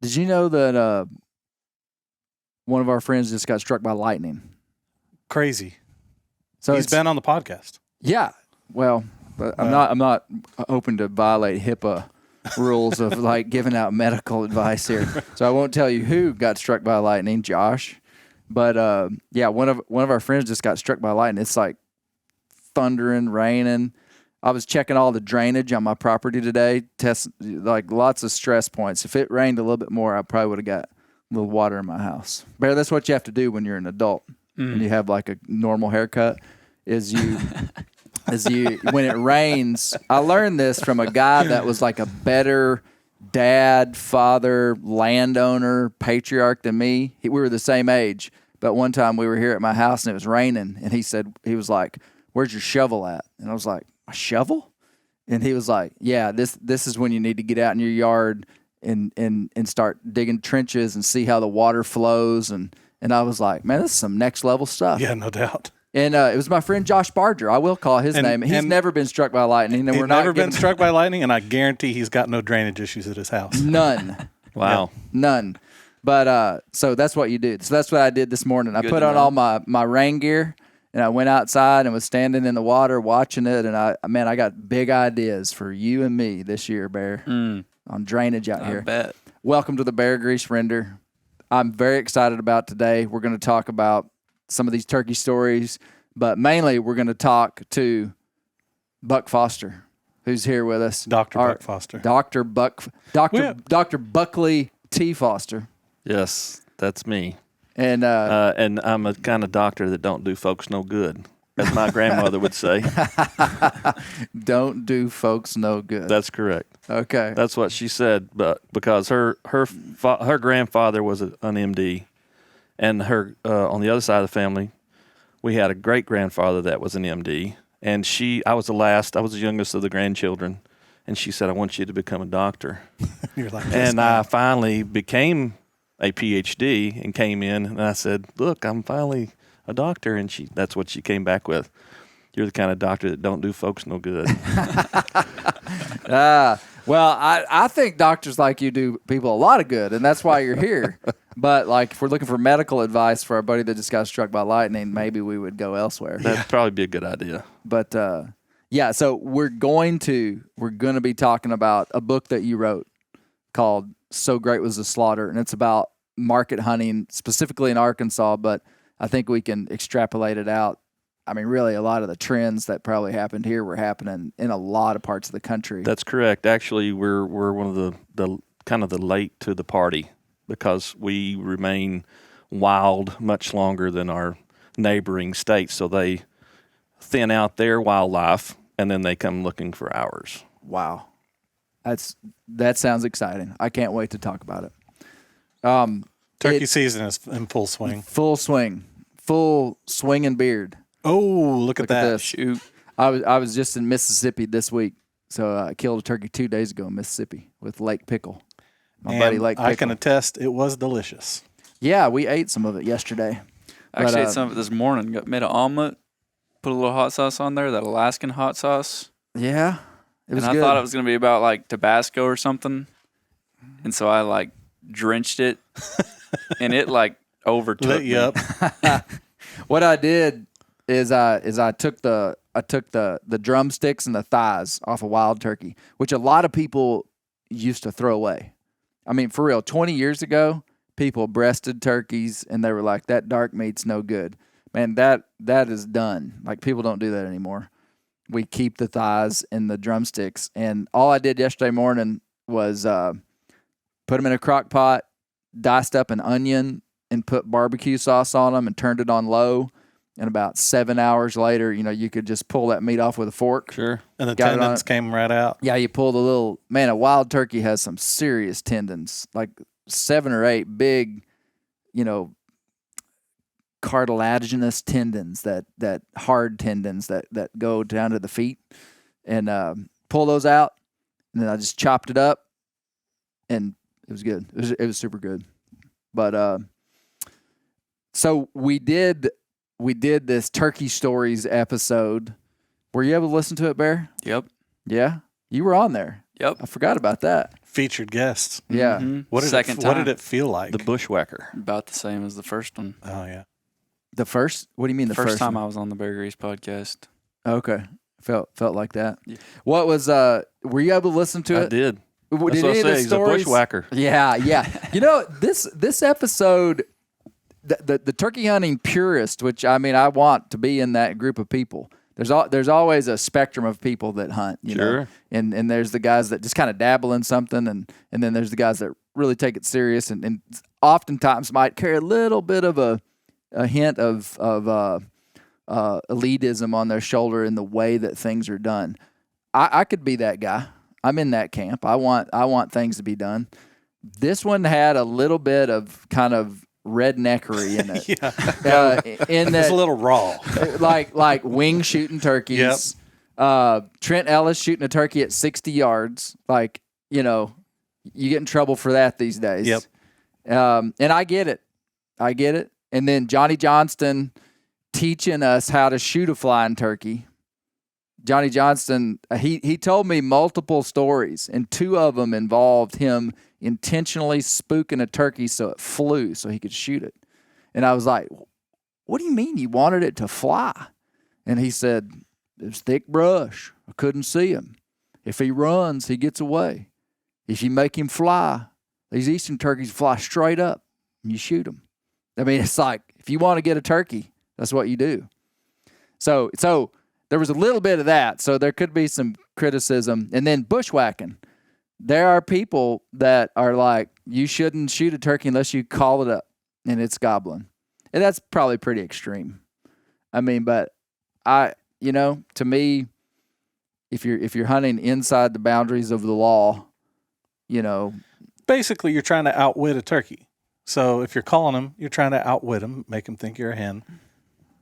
Did you know that one of our friends just got struck by lightning? Crazy. So he's been on the podcast. Yeah. Well, but I'm not open to violate HIPAA rules of like giving out medical advice here. So I won't tell you who got struck by lightning, Josh. But one of our friends just got struck by lightning. It's like thundering, raining. I was checking all the drainage on my property today, like lots of stress points. If it rained a little bit more, I probably would have got a little water in my house. Bear, that's what you have to do when you're an adult and you have like a normal haircut. Is you when it rains. I learned this from a guy that was like a better dad, father, landowner, patriarch than me. We were the same age, but one time we were here at my house and it was raining, and he was like, "Where's your shovel at?" And I was like, "A shovel?" And he was like, "Yeah, this is when you need to get out in your yard and start digging trenches and see how the water flows." And I was like, "Man, this is some next level stuff." Yeah, no doubt. And it was my friend Josh Barger. I will call his name. He's never been struck by lightning. And He's never been struck by lightning, and I guarantee he's got no drainage issues at his house. None. Wow. Yeah, none. But so that's what you do. So that's what I did this morning. I put on all my rain gear, and I went outside and was standing in the water watching it. And I got big ideas for you and me this year, Bear, on drainage out here. I bet. Welcome to the Bear Grease Render. I'm very excited about today. We're going to talk about some of these turkey stories, but mainly we're going to talk to Buck Foster, who's here with us. Dr. Buck Foster. Dr. Buckley T. Foster. Yes, that's me. And I'm a kind of doctor that don't do folks no good, as my grandmother would say. Don't do folks no good. That's correct. Okay. That's what she said, but because her grandfather was an MD, and her on the other side of the family, we had a great grandfather that was an MD, and I was the youngest of the grandchildren, and she said, "I want you to become a doctor." You're like, and I finally became a PhD and came in, and I said, "Look, I'm finally a doctor," and that's what she came back with. You're the kind of doctor that don't do folks no good. Well, I think doctors like you do people a lot of good, and that's why you're here. But like, if we're looking for medical advice for our buddy that just got struck by lightning, maybe we would go elsewhere. That'd probably be a good idea. But so we're going to be talking about a book that you wrote called "So Great Was the Slaughter," and it's about market hunting specifically in Arkansas. But I think we can extrapolate it out. I mean, really, a lot of the trends that probably happened here were happening in a lot of parts of the country. That's correct. Actually, we're one of the kind of the late to the party because we remain wild much longer than our neighboring states. So they thin out their wildlife, and then they come looking for ours. Wow. That sounds exciting. I can't wait to talk about it. Turkey season is in full swing. Full swing. Full swing and beard. Oh, look at that. This. Shoot. I was just in Mississippi this week. So I killed a turkey 2 days ago in Mississippi with Lake Pickle. My buddy Lake Pickle. I can attest it was delicious. Yeah, we ate some of it yesterday. I actually ate some of it this morning. Made an omelet, put a little hot sauce on there, that Alaskan hot sauce. Yeah, it was good. I thought it was going to be about like Tabasco or something. And so I like drenched it and it like overtook Lit you up. What I did is I took the drumsticks and the thighs off a wild turkey, which a lot of people used to throw away. I mean, for real, 20 years ago, people breasted turkeys and they were like, that dark meat's no good. Man, that is done. Like, people don't do that anymore. We keep the thighs and the drumsticks. And all I did yesterday morning was put them in a crock pot, diced up an onion, and put barbecue sauce on them and turned it on low. And about 7 hours later, you could just pull that meat off with a fork. Sure. And the tendons came right out. Yeah, you pull the little... Man, a wild turkey has some serious tendons, like 7 or 8 big, cartilaginous tendons, that hard tendons that go down to the feet. And pull those out. And then I just chopped it up. And it was good. It was super good. But so we did this Turkey Stories episode. Were you able to listen to it, Bear? Yep. Yeah? You were on there. Yep. I forgot about that. featured guests. Yeah. What did it feel like? The bushwhacker. About the same as the first one. Oh yeah. The first? What do you mean the First time one? I was on the Bear Grease podcast. Okay. Felt like that. Yeah. What was were you able to listen to it? I did. Did That's any what I of the say. He's a stories? bushwhacker. Yeah. You know, this episode, the turkey hunting purist, which I mean, I want to be in that group of people. There's always a spectrum of people that hunt, you know, and there's the guys that just kind of dabble in something, and then there's the guys that really take it serious, and oftentimes might carry a little bit of a hint of elitism on their shoulder in the way that things are done. I could be that guy. I'm in that camp. I want things to be done. This one had a little bit of kind of redneckery in it. In that, it's a little raw. like wing shooting turkeys. Yep. Trent Ellis shooting a turkey at 60 yards. Like, you know, you get in trouble for that these days. Yep. And I get it. And then Johnny Johnston teaching us how to shoot a flying turkey. Johnny Johnston, he told me multiple stories, and two of them involved him intentionally spooking a turkey so it flew so he could shoot it. And I was like, what do you mean you wanted it to fly? And he said, there's thick brush. I couldn't see him. If he runs, he gets away. If you make him fly, these eastern turkeys fly straight up and you shoot them. I mean, it's like, if you want to get a turkey, that's what you do. So there was a little bit of that. So there could be some criticism. And then bushwhacking. There are people that are like, you shouldn't shoot a turkey unless you call it up and it's gobbling. And that's probably pretty extreme. I mean, but to me, if you're hunting inside the boundaries of the law, you know. Basically, you're trying to outwit a turkey. So if you're calling him, you're trying to outwit him, make him think you're a hen.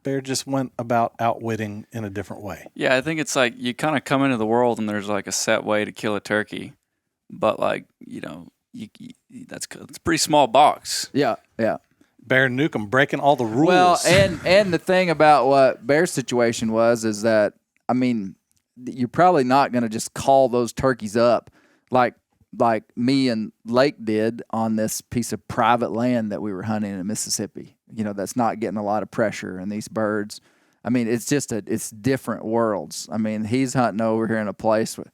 Bear just went about outwitting in a different way. Yeah, I think it's like you kind of come into the world and there's like a set way to kill a turkey, but like, you know, it's a pretty small box. Yeah. Bear Newcomb breaking all the rules. Well, and the thing about what Bear's situation is that, I mean, you're probably not going to just call those turkeys up like me and Lake did on this piece of private land that we were hunting in Mississippi. You know, that's not getting a lot of pressure, and these birds, I mean, it's just it's different worlds. I mean, he's hunting over here in a place where,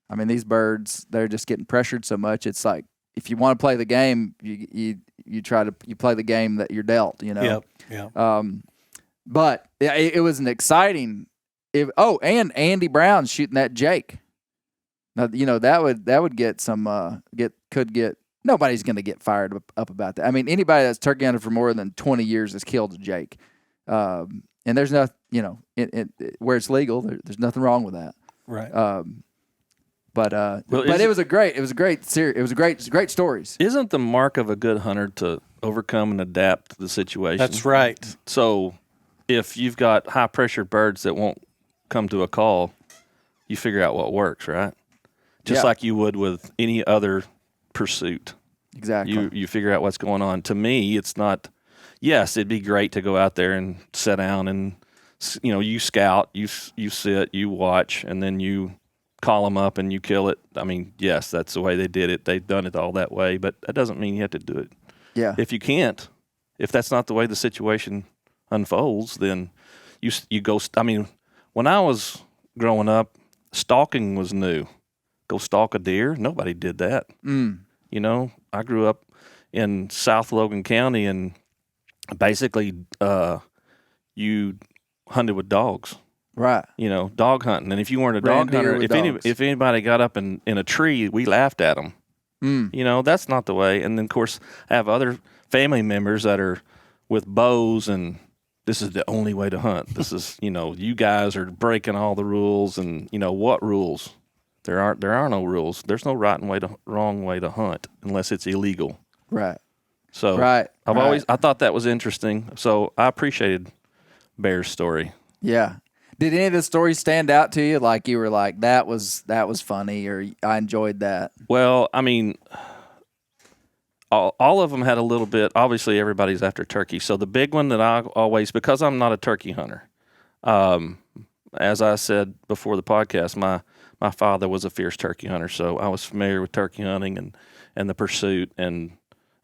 I mean, these birds, they're just getting pressured so much. It's like, if you want to play the game, you play the game that you're dealt, you know? Yep. But it was an exciting, and Andy Brown shooting that Jake. Now, you know, that would get some, nobody's going to get fired up about that. I mean, anybody that's turkey hunted for more than 20 years has killed a Jake. And there's nothing, you know, where it's legal, there's nothing wrong with that. Right. But it was a great series. It was great stories. Isn't the mark of a good hunter to overcome and adapt to the situation? That's right. So if you've got high pressure birds that won't come to a call, you figure out what works, right? Just like you would with any other pursuit. Exactly. You figure out what's going on. To me, it's not. Yes, it'd be great to go out there and sit down and, you know, you scout, you sit, you watch, and then you call them up and you kill it. I mean, yes, that's the way they did it. They've done it all that way, but that doesn't mean you have to do it. Yeah. If you can't, if that's not the way the situation unfolds, then you go. I mean, when I was growing up, stalking was new. Go stalk a deer. Nobody did that. You know, I grew up in South Logan County, and basically, you hunted with dogs. Right. You know, dog hunting. And if you weren't a Ran dog deer hunter, with if anybody got up in a tree, we laughed at them. You know, that's not the way. And then, of course, I have other family members that are with bows, and this is the only way to hunt. This is, you know, you guys are breaking all the rules, and, you know, what rules? There are no rules. There's no wrong way to hunt unless it's illegal. Right. So I thought that was interesting. So I appreciated Bear's story. Yeah. Did any of the stories stand out to you? Like you were like, that was funny, or I enjoyed that? Well, I mean, all of them had a little bit. Obviously, everybody's after turkey. So the big one that I always, because I'm not a turkey hunter, as I said before the podcast, my my father was a fierce turkey hunter, so I was familiar with turkey hunting and the pursuit, and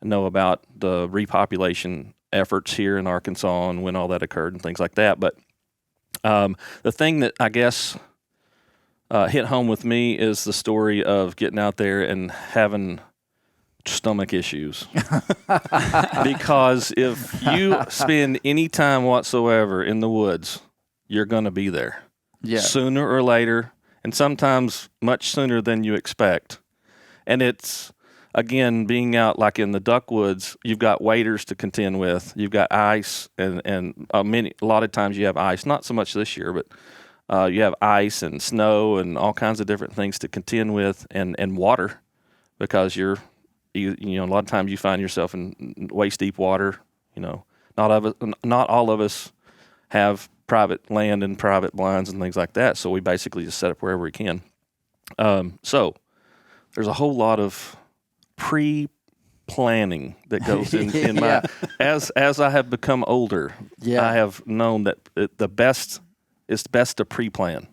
know about the repopulation efforts here in Arkansas and when all that occurred and things like that. But the thing that I guess hit home with me is the story of getting out there and having stomach issues. Because if you spend any time whatsoever in the woods, you're going to be there. Yeah. Sooner or later, and sometimes much sooner than you expect. And it's, again, being out like in the duck woods, you've got waders to contend with. You've got ice, and a lot of times you have ice. Not so much this year, but you have ice and snow and all kinds of different things to contend with, and water, because you know, a lot of times you find yourself in waist deep water. You know, not all of us have private land and private blinds and things like that, so we basically just set up wherever we can. So there's a whole lot of pre-planning that goes in my as I have become older. I have known that it's best to pre-plan.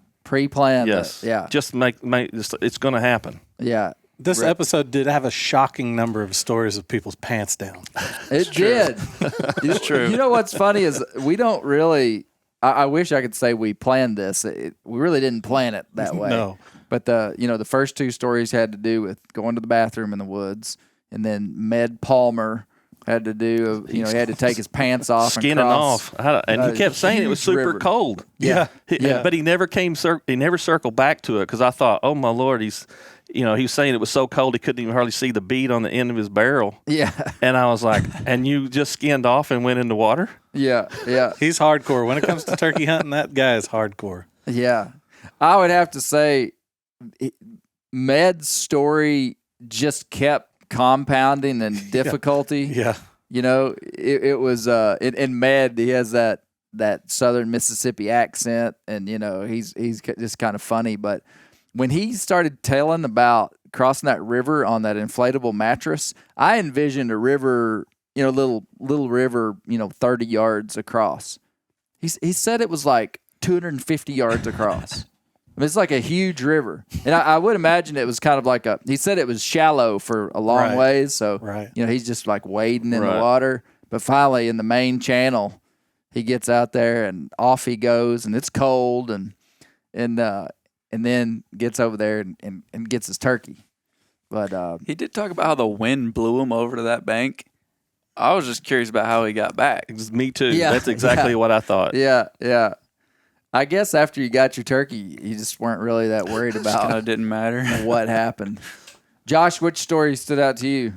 Yes. Just make it's going to happen. Yeah. This episode did have a shocking number of stories of people's pants down. It did. It's true. You know what's funny is we don't really. I wish I could say we planned this. We really didn't plan it that way. No. But the first two stories had to do with going to the bathroom in the woods, and then Med Palmer had to do. He had to take his pants off, skinning off, and he kept saying it was super river. cold. Yeah. But he never he never circled back to it, because I thought, oh my Lord, he was saying it was so cold he couldn't even hardly see the bead on the end of his barrel. Yeah. And I was like, and you just skinned off and went into water? Yeah. He's hardcore. When it comes to turkey hunting, that guy is hardcore. Yeah. I would have to say Med's story just kept compounding in difficulty. Yeah. You know, it was in Med, he has that southern Mississippi accent, and he's just kind of funny. But when he started telling about crossing that river on that inflatable mattress, I envisioned a river, little river, 30 yards across. He said it was like 250 yards across. I mean, it's like a huge river. And I would imagine it was kind of like he said it was shallow for a long ways. So, he's just like wading in the water. But finally, in the main channel, he gets out there and off he goes, and it's cold, and then gets over there and gets his turkey. But he did talk about how the wind blew him over to that bank. I was just curious about how he got back. Me too. Yeah, that's exactly what I thought. Yeah. I guess after you got your turkey, you just weren't really that worried about. Kind of didn't matter what happened. Josh, which story stood out to you?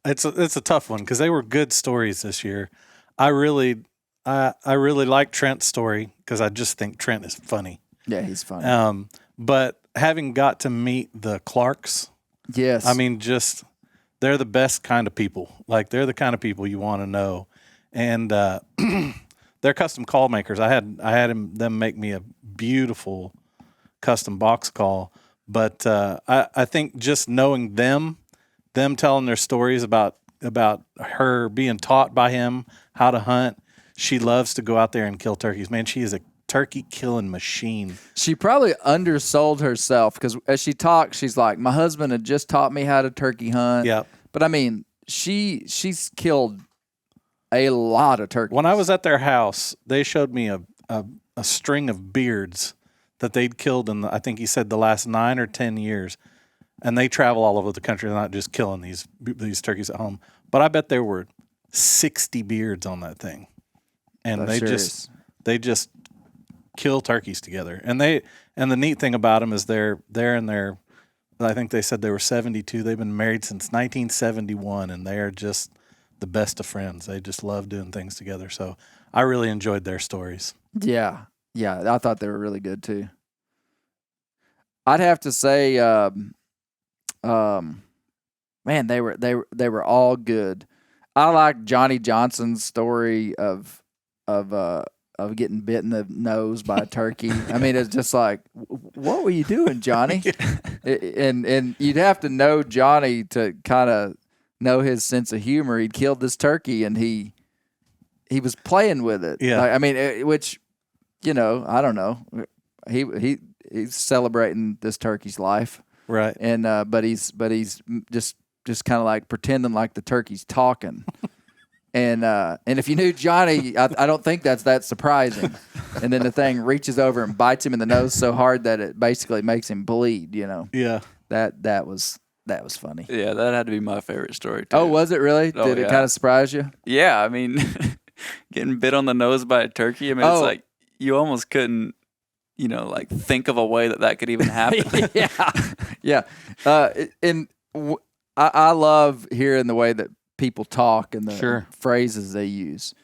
It's a tough one, because they were good stories this year. I really like Trent's story, because I just think Trent is funny. Yeah, he's funny. But having got to meet the Clarks, yes, I mean, they're the best kind of people. Like, they're the kind of people you want to know, and they're custom call makers. I had them make me a beautiful custom box call. But I think just knowing them telling their stories about her being taught by him how to hunt. She loves to go out there and kill turkeys. Man, she is a turkey killing machine. She probably undersold herself, because as she talks, she's like, my husband had just taught me how to turkey hunt. Yeah. But I mean, she's killed a lot of turkeys. When I was at their house, they showed me a string of beards that they'd killed in I think he said the last 9 or 10 years. And they travel all over the country. They're not just killing these turkeys at home. But I bet there were 60 beards on that thing. And they just kill turkeys together. And the neat thing about them is they're in their, I think they said they were 72. They've been married since 1971, and they are just the best of friends. They just love doing things together. So I really enjoyed their stories. Yeah. I thought they were really good too. I'd have to say, man, they were all good. I like Johnny Johnson's story of getting bit in the nose by a turkey. I mean, it's just like, what were you doing, Johnny? And you'd have to know Johnny to kind of know his sense of humor. He'd killed this turkey, and he was playing with it. Yeah. I mean, which, I don't know. he's celebrating this turkey's life, Right. and but he's just kind of like pretending like the turkey's talking. And if you knew Johnny, I don't think that's that surprising. And then the thing reaches over and bites him in the nose so hard that it basically makes him bleed. Yeah. That was funny. Yeah, that had to be my favorite story too. Oh, was it really? Oh, Did it yeah. kind of surprise you? Yeah, I mean, getting bit on the nose by a turkey. I mean, Oh. it's like you almost couldn't, like think of a way that could even happen. Yeah. I love hearing the way that people talk and the Sure. phrases they use.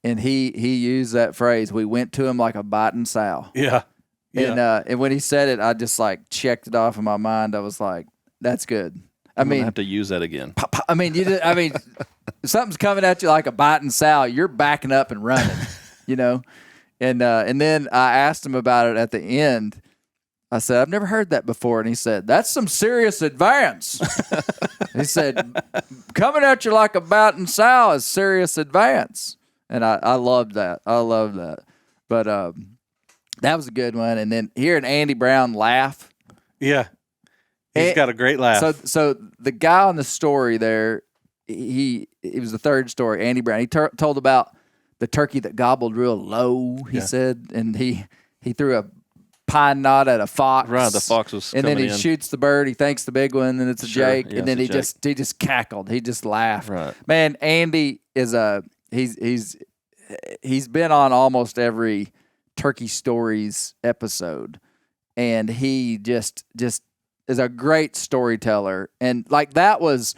And he used that phrase. We went to him like a biting sow. Yeah. Yeah. And when he said it, I just like checked it off in my mind. I was like, that's good. I I'm gonna mean, have to use that again. if something's coming at you like a biting sow, you're backing up and running, And then I asked him about it at the end. I said, I've never heard that before. And he said, that's some serious advance. He said, coming at you like a biting sow is serious advance. And I loved that. I love that. But that was a good one. And then hearing Andy Brown laugh. Yeah. He's got a great laugh. So the guy on the story there, it was the third story, Andy Brown. He told about the turkey that gobbled real low, he said. And he threw a pine knot at a fox. Right, the fox was and then coming he in. shoots the bird. He thanks the big one, and it's a jake. Yeah, and then he it's a just cackled. He just laughed. Right. Man, Andy is he's been on almost every Turkey Stories episode, and he just is a great storyteller. And like that was,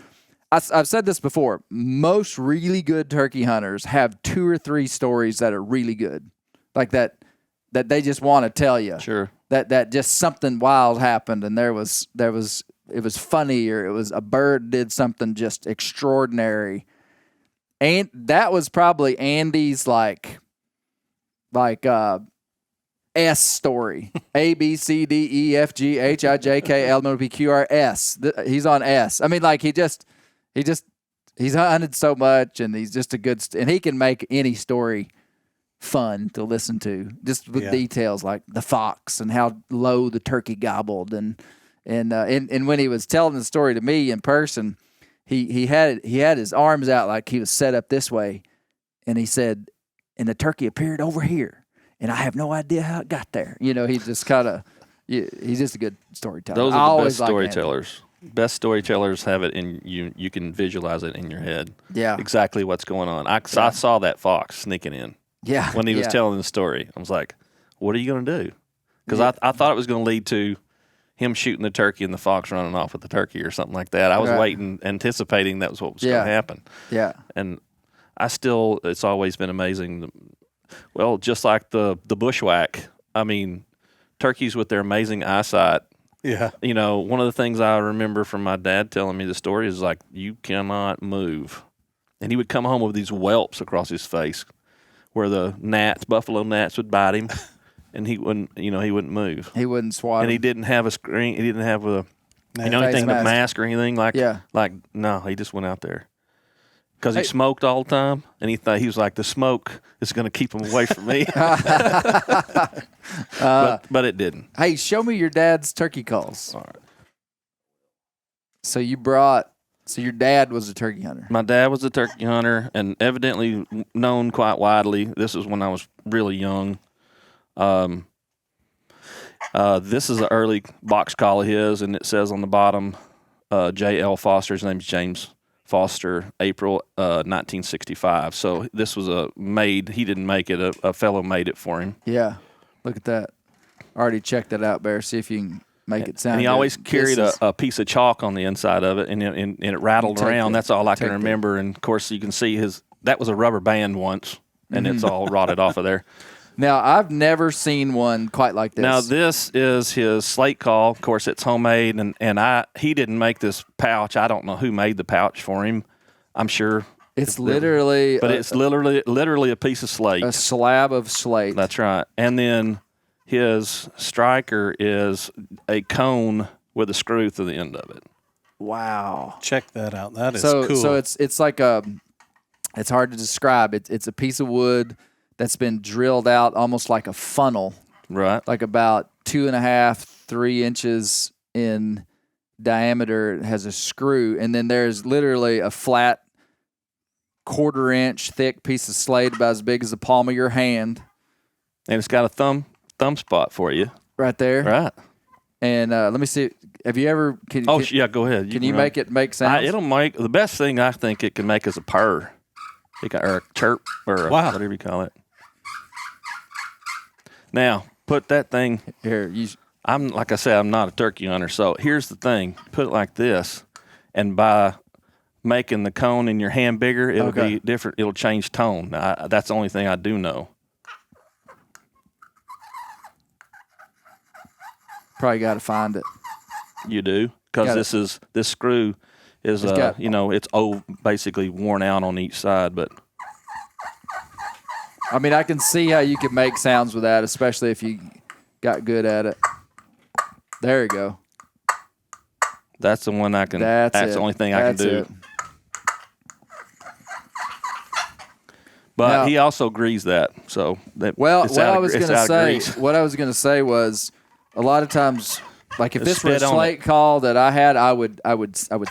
I've said this before. Most really good turkey hunters have 2 or 3 stories that are really good, like that they just want to tell you. Sure. That just something wild happened, and it was funny, or it was a bird did something just extraordinary. And that was probably Andy's like S story. A B C D E F G H I J K L M N O P Q R S. He's on S. I mean, like he's hunted so much, and he's just a good and he can make any story fun to listen to, just with details like the fox and how low the turkey gobbled, and when he was telling the story to me in person, he had his arms out like he was set up this way, and he said, and the turkey appeared over here, and I have no idea how it got there. He's just kind of he's just a good storyteller. Those I are the always best like storytellers. Best storytellers have it in you can visualize it in your head. Yeah. Exactly what's going on. I saw that fox sneaking in. Yeah. When he was telling the story, I was like, what are you going to do? Because I thought it was going to lead to him shooting the turkey and the fox running off with the turkey or something like that. I was waiting, anticipating that was what was going to happen. Yeah. And it's always been amazing. Well, just like the bushwhack, I mean, turkeys with their amazing eyesight. Yeah. One of the things I remember from my dad telling me the story is like, you cannot move. And he would come home with these whelps across his face where the buffalo gnats would bite him, and he wouldn't move. He wouldn't swat. And he didn't have a screen. He didn't have anything to mask or anything like. Yeah. Like no, he just went out there because he smoked all the time, and he was like, the smoke is going to keep him away from me. But it didn't. Hey, show me your dad's turkey calls. All right. So your dad was a turkey hunter. My dad was a turkey hunter and evidently known quite widely. This is when I was really young. This is an early box call of his, and it says on the bottom, J.L. Foster. His name's James Foster, April 1965. So this was he didn't make it. A fellow made it for him. Yeah. Look at that. Already checked that out, Bear. See if you can make it sound And he good. always carried a piece of chalk on the inside of it, and it rattled around. That's all I can remember. And, of course, you can see that was a rubber band once, and it's all rotted off of there. Now, I've never seen one quite like this. Now, this is his slate call. Of course, it's homemade, and he didn't make this pouch. I don't know who made the pouch for him. I'm sure. It's literally... it's literally a piece of slate. A slab of slate. That's right. And then his striker is a cone with a screw through the end of it. Wow. Check that out. That is cool. So it's like it's hard to describe. It's a piece of wood that's been drilled out almost like a funnel, Right. like about 2.5, 3 inches in diameter. It has a screw, and then there's literally a flat 1/4 inch thick piece of slate about as big as the palm of your hand. And it's got a thumb spot for you. Right there. Right. And let me see. Have you ever? Yeah, go ahead. Can you make it make sounds? It'll make the best thing I think it can make is a purr, or a chirp, or whatever you call it. Now put that thing here. I'm like I said, I'm not a turkey hunter, so here's the thing: put it like this, and by making the cone in your hand bigger, it'll be different. It'll change tone. That's the only thing I do know. Probably got to find it. You do, because this screw is it's basically worn out on each side. But I mean, I can see how you could make sounds with that, especially if you got good at it. There you go. That's the one I can. That's the only thing I can do. But now, he also greased that. So that. Well, what I was going to say was, a lot of times, like if this were a slate call that I had, I would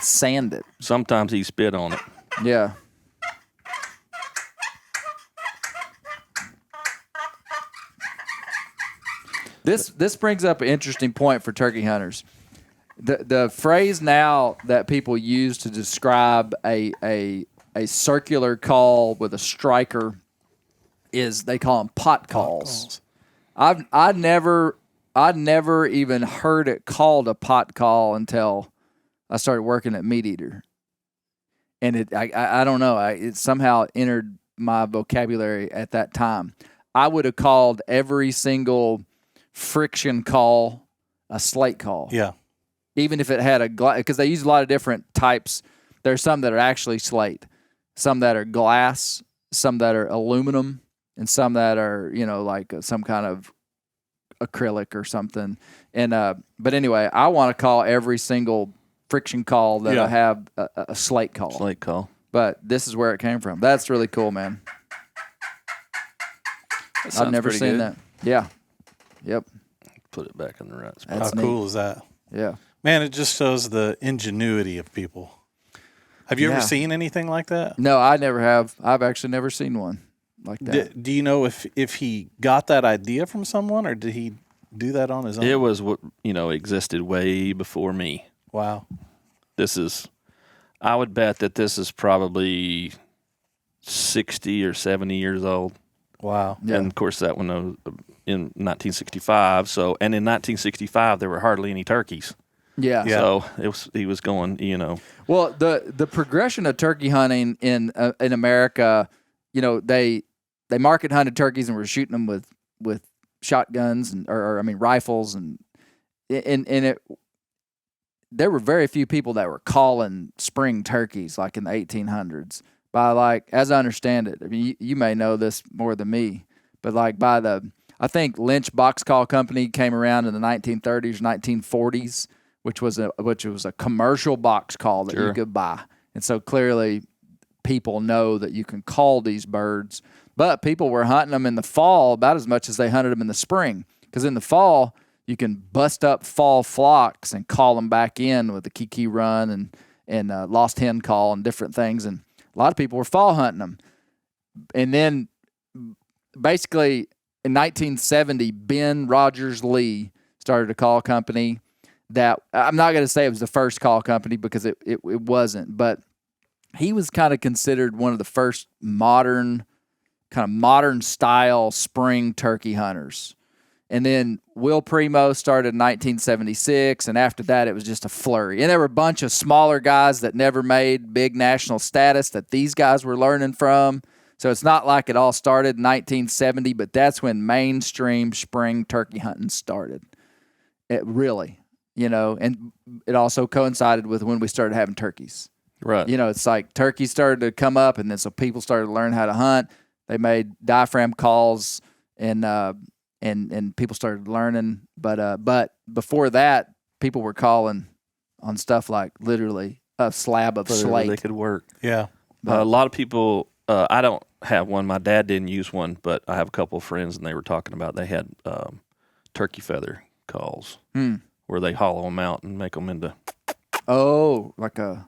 sand it. Sometimes he spit on it. Yeah. This brings up an interesting point for turkey hunters. The phrase now that people use to describe a circular call with a striker is they call them pot calls. I'd never even heard it called a pot call until I started working at MeatEater, and I don't know, it somehow entered my vocabulary at that time. I would have called every single friction call a slate call. Yeah. Even if it had because they use a lot of different types. There's some that are actually slate, some that are glass, some that are aluminum, and some that are, like some kind of acrylic or something. And but anyway, I want to call every single friction call that I have a slate call. Slate call. But this is where it came from. That's really cool, man. I've never seen that. Yeah. Yep. Put it back in the right spot. How cool is that? Yeah. Man, it just shows the ingenuity of people. Have you ever seen anything like that? No, I never have. I've actually never seen one like that. Do you know if he got that idea from someone, or did he do that on his own? It was what existed way before me. Wow. I would bet that this is probably 60 or 70 years old. Wow. Yeah. And of course that one was in 1965. So, and in 1965 there were hardly any turkeys. Yeah. So he was going, Well, the progression of turkey hunting in America, they market hunted turkeys and were shooting them with shotguns or rifles and there were very few people that were calling spring turkeys like in the 1800s. By as I understand it, I mean you may know this more than me, but I think Lynch Box Call Company came around in the 1930s, 1940s. Which was a commercial box call that you could buy. And so clearly people know that you can call these birds, but people were hunting them in the fall about as much as they hunted them in the spring. Because in the fall, you can bust up fall flocks and call them back in with the kiki run and lost hen call and different things. And a lot of people were fall hunting them. And then basically in 1970, Ben Rogers Lee started a call company that I'm not going to say it was the first call company because it wasn't, but he was kind of considered one of the first modern style spring turkey hunters. And then Will Primo started in 1976, and after that it was just a flurry. And there were a bunch of smaller guys that never made big national status that these guys were learning from. So it's not like it all started in 1970, but that's when mainstream spring turkey hunting started. It really. And it also coincided with when we started having turkeys. Right. It's like turkeys started to come up, and then so people started to learn how to hunt. They made diaphragm calls, and people started learning. But before that, people were calling on stuff like literally a slab of slate. They could work. Yeah. A lot of people. I don't have one. My dad didn't use one, but I have a couple of friends, and they were talking about they had turkey feather calls, where they hollow them out and make them into like a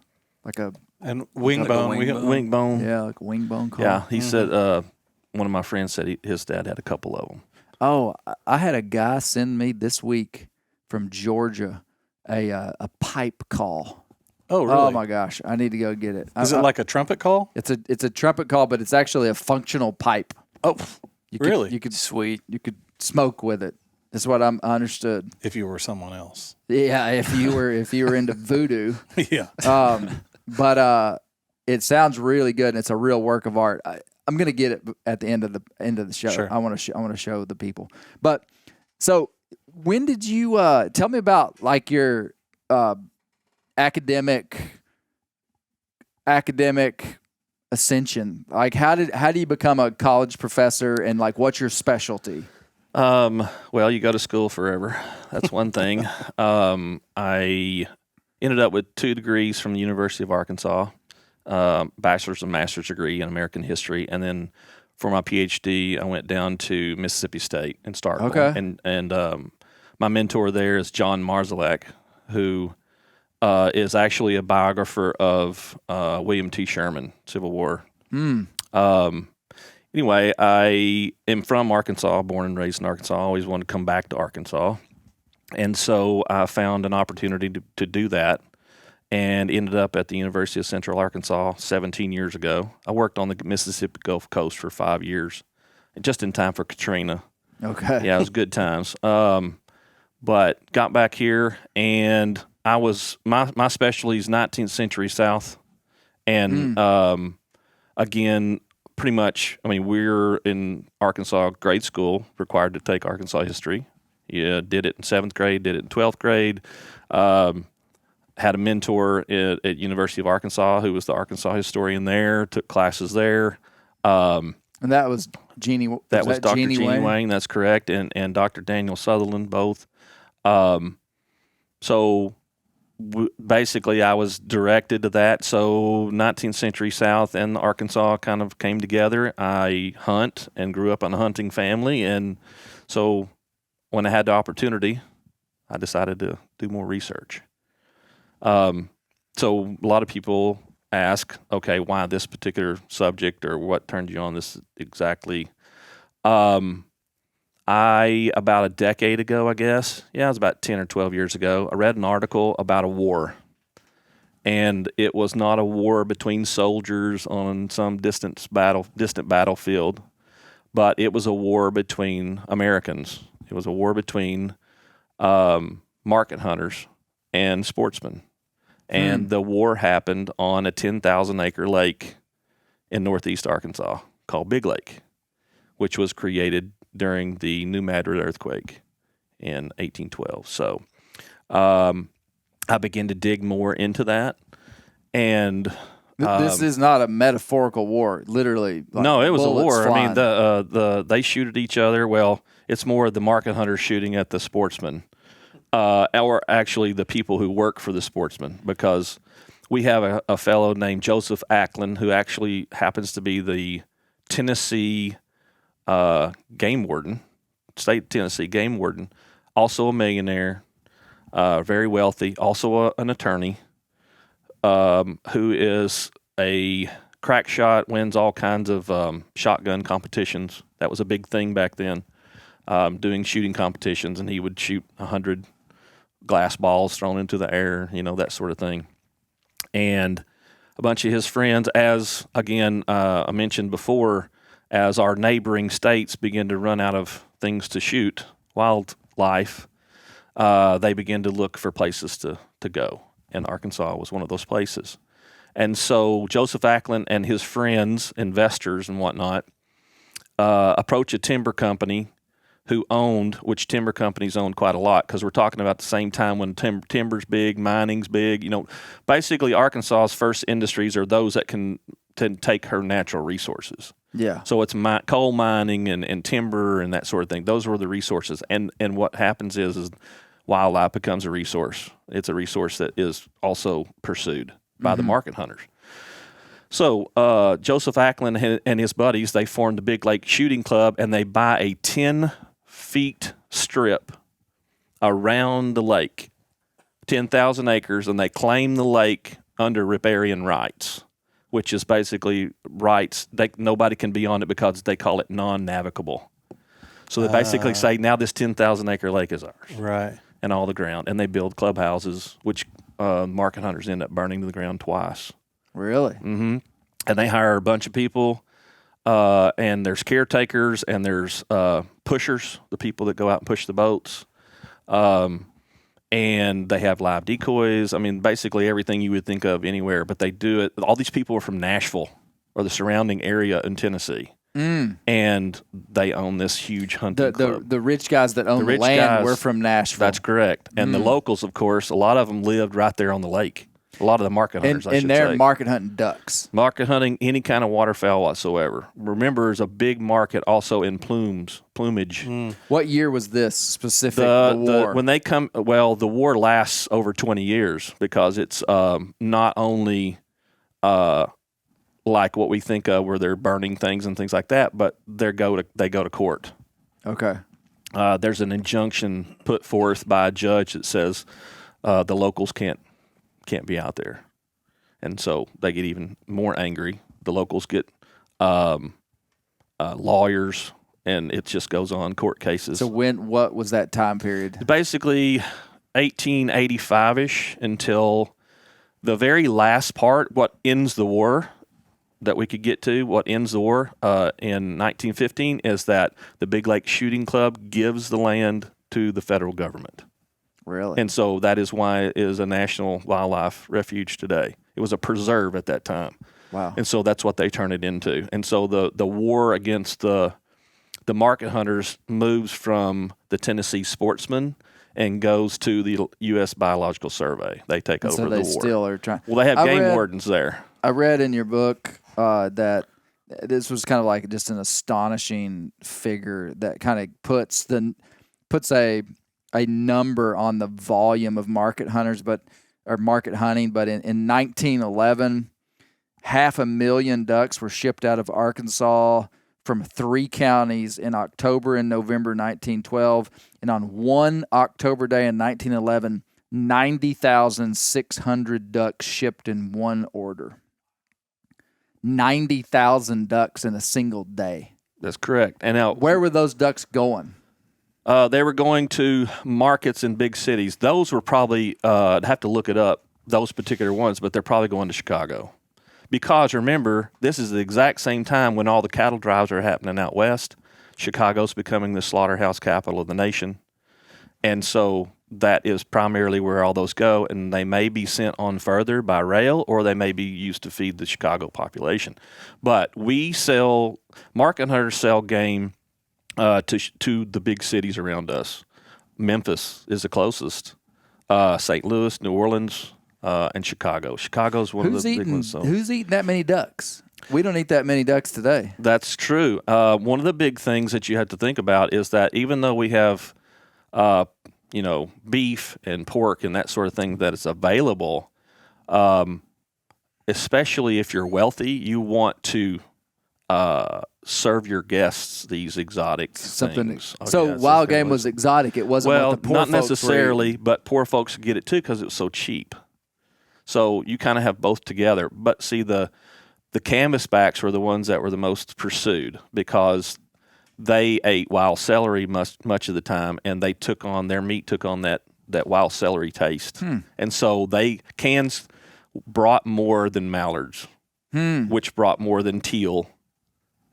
And wing Like a bone. wing bone. yeah, like a wing bone call. Yeah, he said one of my friends said his dad had a couple of them. Oh, I had a guy send me this week from Georgia a pipe call. Oh, really? Oh my gosh, I need to go get it. Is it like a trumpet call? It's a trumpet call, but it's actually a functional pipe. Oh, really? You could Sweet. you could smoke with it. That's what I understood. If you were someone else. Yeah, if you were into voodoo. Yeah. But it sounds really good, and it's a real work of art. I'm gonna get it at the end of the show. Sure. I want to show the people. But so when did you tell me about like your academic ascension? Like how do you become a college professor, and like what's your specialty? Well, you go to school forever. That's one thing. I ended up with 2 degrees from the University of Arkansas, bachelor's and master's degree in American history, and then for my PhD, I went down to Mississippi State in Starkville. Okay. And my mentor there is John Marzalek, who is actually a biographer of William T. Sherman, Civil War. Anyway, I am from Arkansas, born and raised in Arkansas. I always wanted to come back to Arkansas. And so I found an opportunity to do that and ended up at the University of Central Arkansas 17 years ago. I worked on the Mississippi Gulf Coast for 5 years, just in time for Katrina. Okay. Yeah, it was good times. But got back here, and I was my specialty is 19th century South. And again, pretty much, I mean, we're in Arkansas grade school, required to take Arkansas history. Yeah, did it in 7th grade, did it in 12th grade. Had a mentor at University of Arkansas who was the Arkansas historian there, took classes there. And that was Jeannie. That was Dr. Jeannie Wayne, that's correct, and Dr. Daniel Sutherland, both. So basically, I was directed to that. So 19th century South and Arkansas kind of came together. I hunt and grew up in a hunting family, and so when I had the opportunity, I decided to do more research. So a lot of people ask, okay, why this particular subject, or what turned you on this exactly? About a decade ago, I guess, it was about 10 or 12 years ago, I read an article about a war. And it was not a war between soldiers on some distant battlefield, but it was a war between Americans. It was a war between market hunters and sportsmen. And the war happened on a 10,000-acre lake in northeast Arkansas called Big Lake, which was created during the New Madrid earthquake in 1812. So I began to dig more into that. And this is not a metaphorical war, literally. Like, no, it was a war. flying. I mean, they shoot at each other. Well, it's more the market hunters shooting at the sportsmen, or actually the people who work for the sportsmen, because we have a fellow named Joseph Acklin who actually happens to be the Tennessee game warden, state Tennessee game warden, also a millionaire, very wealthy, also an attorney, who is a crack shot, wins all kinds of shotgun competitions. That was a big thing back then, doing shooting competitions, and he would shoot 100 glass balls thrown into the air, that sort of thing. And a bunch of his friends, as again I mentioned before, as our neighboring states begin to run out of things to shoot, wildlife, they begin to look for places to go. And Arkansas was one of those places. And so Joseph Acklin and his friends, investors and whatnot, approach a timber company which timber companies owned quite a lot, because we're talking about the same time when timber's big, mining's big. Basically Arkansas's first industries are those that can take her natural resources. Yeah. So it's coal mining and timber and that sort of thing. Those were the resources. And what happens is wildlife becomes a resource. It's a resource that is also pursued by the market hunters. So Joseph Acklin and his buddies, they formed the Big Lake Shooting Club, and they buy a 10 feet strip around the lake, 10,000 acres, and they claim the lake under riparian rights, which is basically rights. Nobody can be on it because they call it non-navigable. So they basically say, now this 10,000 acre lake is ours. Right. And all the ground. And they build clubhouses, which market hunters end up burning to the ground twice. Really? Mm-hmm. And they hire a bunch of people, and there's caretakers, and there's pushers, the people that go out and push the boats. And they have live decoys. I mean, basically everything you would think of anywhere, but they do it. All these people are from Nashville or the surrounding area in Tennessee. And they own this huge hunting club. The rich guys that own the land were from Nashville. That's correct. And the locals, of course, a lot of them lived right there on the lake. A lot of the market hunters, and they're market hunting ducks. Market hunting any kind of waterfowl whatsoever. Remember, there's a big market also in plumage. What year was this specific? The war? When they come, well, the war lasts over 20 years because it's not only like what we think of where they're burning things and things like that, but they go to court. Okay. There's an injunction put forth by a judge that says the locals can't be out there, and so they get even more angry. The locals get lawyers, and it just goes on, court cases. So what was that time period? Basically 1885-ish until the very last part, what ends the war that we could get to, what ends the war in 1915 is that the Big Lake Shooting Club gives the land to the federal government. Really? And so that is why it is a national wildlife refuge today. It was a preserve at that time. Wow. And so that's what they turn it into. And so the war against the market hunters moves from the Tennessee Sportsmen and goes to the U.S. Biological Survey. They take over the war. So they still are trying. Well, they have game wardens there. I read in your book that this was kind of like just an astonishing figure that kind of puts a number on the volume of market hunters, or market hunting. But in 1911, 500,000 ducks were shipped out of Arkansas from 3 counties in October and November 1912, and on one October day in 1911, 90,600 ducks shipped in one order. 90,000 ducks in a single day. That's correct. And now, where were those ducks going? They were going to markets in big cities. Those were probably, I'd have to look it up, those particular ones, but they're probably going to Chicago. Because remember, this is the exact same time when all the cattle drives are happening out west. Chicago's becoming the slaughterhouse capital of the nation. And so that is primarily where all those go, and they may be sent on further by rail, or they may be used to feed the Chicago population. But market hunters sell game to the big cities around us. Memphis is the closest. St. Louis, New Orleans, and Chicago. Chicago's one of the big ones. So. Who's eating that many ducks? We don't eat that many ducks today. That's true. One of the big things that you have to think about is that even though we have beef and pork and that sort of thing that is available, especially if you're wealthy, you want to serve your guests these exotic things. So wild game was exotic. It wasn't what the poor not folks necessarily, but poor folks get it too because it was so cheap. So you kind of have both together. But see, the canvasbacks were the ones that were the most pursued because they ate wild celery much of the time, and their meat took on that wild celery taste. And so cans brought more than mallards, which brought more than teal.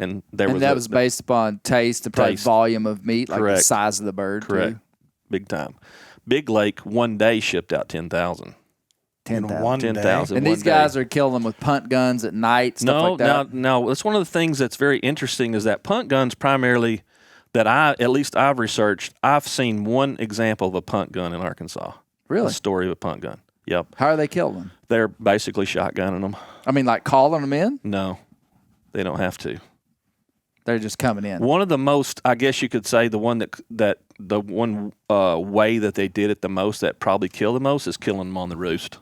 And that was based upon taste and probably volume of meat, like the size of the bird. Correct. Too. Big time. Big Lake one day shipped out 10,000. 10,000. And these guys are killing them with punt guns at night, stuff like that? No. That's one of the things that's very interesting is that punt guns primarily that I've researched, I've seen one example of a punt gun in Arkansas. Really? A story of a punt gun. Yep. How are they killing them? They're basically shotgunning them. I mean, like calling them in? No, they don't have to. They're just coming in. One of the most, I guess you could say, the one way that they did it the most that probably killed the most is killing them on the roost.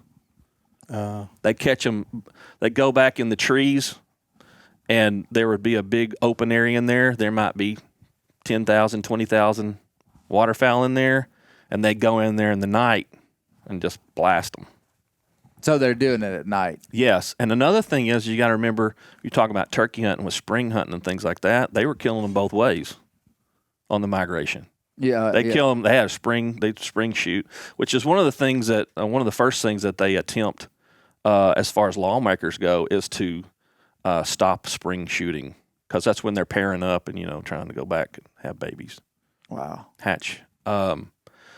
They catch them. They go back in the trees, and there would be a big open area in there. There might be 10,000, 20,000 waterfowl in there, and they go in there in the night and just blast them. So they're doing it at night. Yes, and another thing is you got to remember, you talk about turkey hunting with spring hunting and things like that. They were killing them both ways on the migration. Yeah, They kill them. They had they spring shoot, which is one of the things that one of the first things that they attempt as far as lawmakers go is to stop spring shooting, because that's when they're pairing up and trying to go back and have babies. Wow. Hatch. Wow.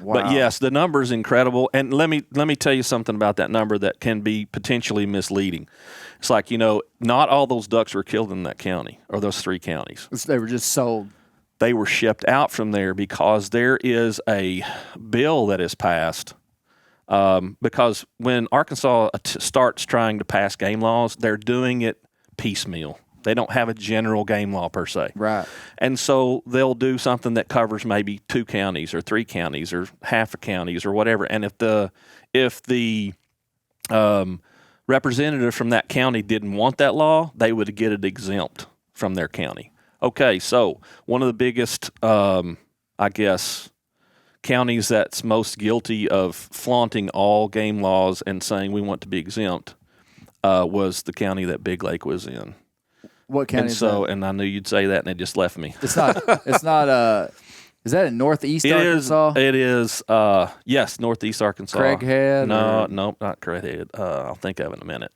But yes, the number is incredible, and let me tell you something about that number that can be potentially misleading. It's like not all those ducks were killed in that county or those 3 counties. They were just sold. They were shipped out from there because there is a bill that is passed. Because when Arkansas starts trying to pass game laws, they're doing it piecemeal. They don't have a general game law per se. Right. And so they'll do something that covers maybe 2 counties or 3 counties or half a counties or whatever. And if the representative from that county didn't want that law, they would get it exempt from their county. Okay, so one of the biggest, counties that's most guilty of flaunting all game laws and saying we want to be exempt was the county that Big Lake was in. What county And is so, that? and I knew you'd say that, and it just left me. It's not, is that in Northeast Arkansas? It is, yes, Northeast Arkansas. Craighead? No, or- no, not Craighead. I'll think of it in a minute.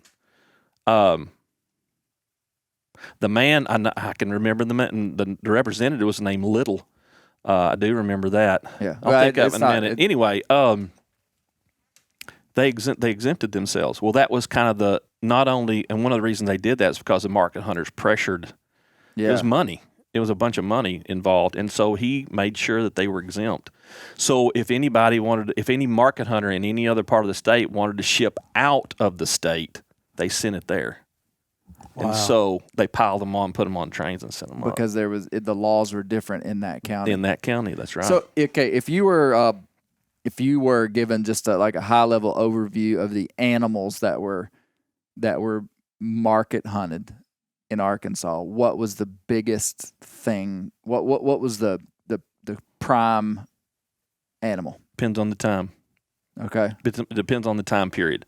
The man, I can remember the representative was named Little. I do remember that. Yeah. I'll think of it in a minute. Anyway, they exempted themselves. Well, that was kind of not only, and one of the reasons they did that is because the market hunters pressured. Yeah. It was money. It was a bunch of money involved, and so he made sure that they were exempt. So if any market hunter in any other part of the state wanted to ship out of the state, they sent it there. Wow. And so they piled them on, put them on trains, and sent them up. Because the laws were different in that county. In that county, that's right. So okay, if you were given just a high level overview of the animals that were market hunted in Arkansas, what was the biggest thing? What was the prime animal? Depends on the time. Okay. It depends on the time period,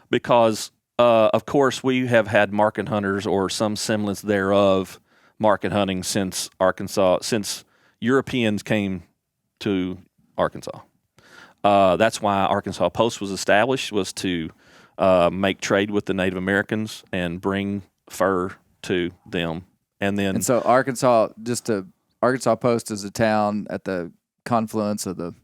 because of course we have had market hunters or some semblance thereof market hunting since Europeans came to Arkansas. That's why Arkansas Post was established, was to make trade with the Native Americans and bring fur to them. And so Arkansas Post is a town at the confluence of the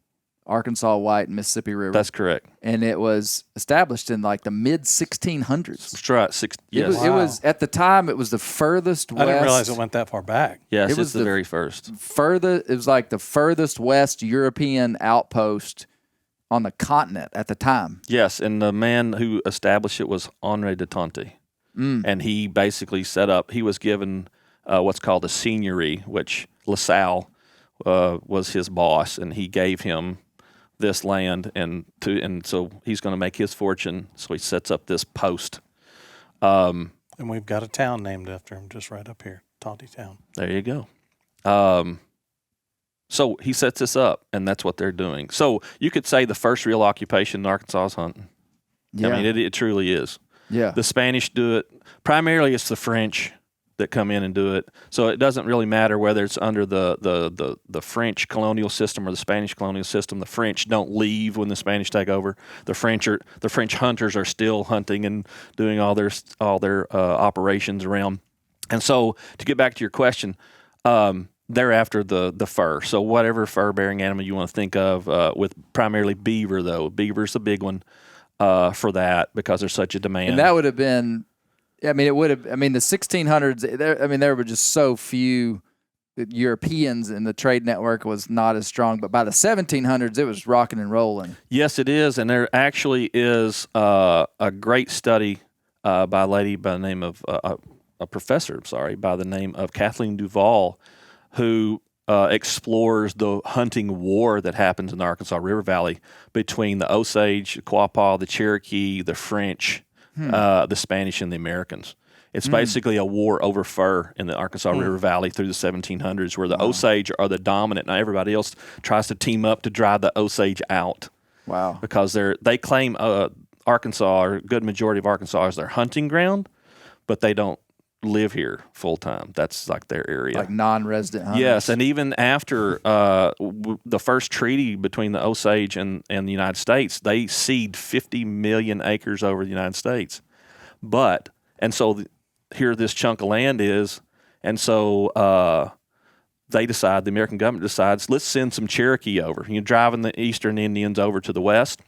Arkansas White and Mississippi River. That's correct. And it was established in the mid 1600s. That's right. Yes. It was at the time. It was the furthest west. I didn't realize it went that far back. Yes, It was it's the very first. It was like the furthest west European outpost on the continent at the time. Yes, and the man who established it was Henri de Tonty. And he basically he was given what's called a seigneury, which LaSalle was his boss, and he gave him this land, and so he's going to make his fortune, so he sets up this post. And we've got a town named after him just right up here, Tonty Town. There you go. So he sets this up, and that's what they're doing. So you could say the first real occupation in Arkansas is hunting. Yeah. I mean, it truly is. Yeah. The Spanish do it. Primarily, it's the French that come in and do it. So it doesn't really matter whether it's under the French colonial system or the Spanish colonial system. The French don't leave when the Spanish take over. The French hunters are still hunting and doing all their operations around. And so to get back to your question, they're after the fur. So whatever fur-bearing animal you want to think of, with primarily beaver, though. Beaver's the big one for that because there's such a demand. And that would have been, the 1600s, there were just so few Europeans, and the trade network was not as strong. But by the 1700s, it was rocking and rolling. Yes, it is. And there actually is a great study by a lady by the name of, a professor, by the name of Kathleen Duval, who explores the hunting war that happens in the Arkansas River Valley between the Osage, the Quapaw, the Cherokee, the French, the Spanish and the Americans. It's basically a war over fur in the Arkansas River Valley through the 1700s, where the Osage are the dominant. Now everybody else tries to team up to drive the Osage out. Wow. Because they claim Arkansas, or a good majority of Arkansas, is their hunting ground, but they don't live here full time. That's like their area. Like non-resident hunters. Yes, and even after the first treaty between the Osage and the United States, they ceded 50 million acres over the United States. Here this chunk of land is, and so the American government decides, let's send some Cherokee over. You're driving the Eastern Indians over to the west.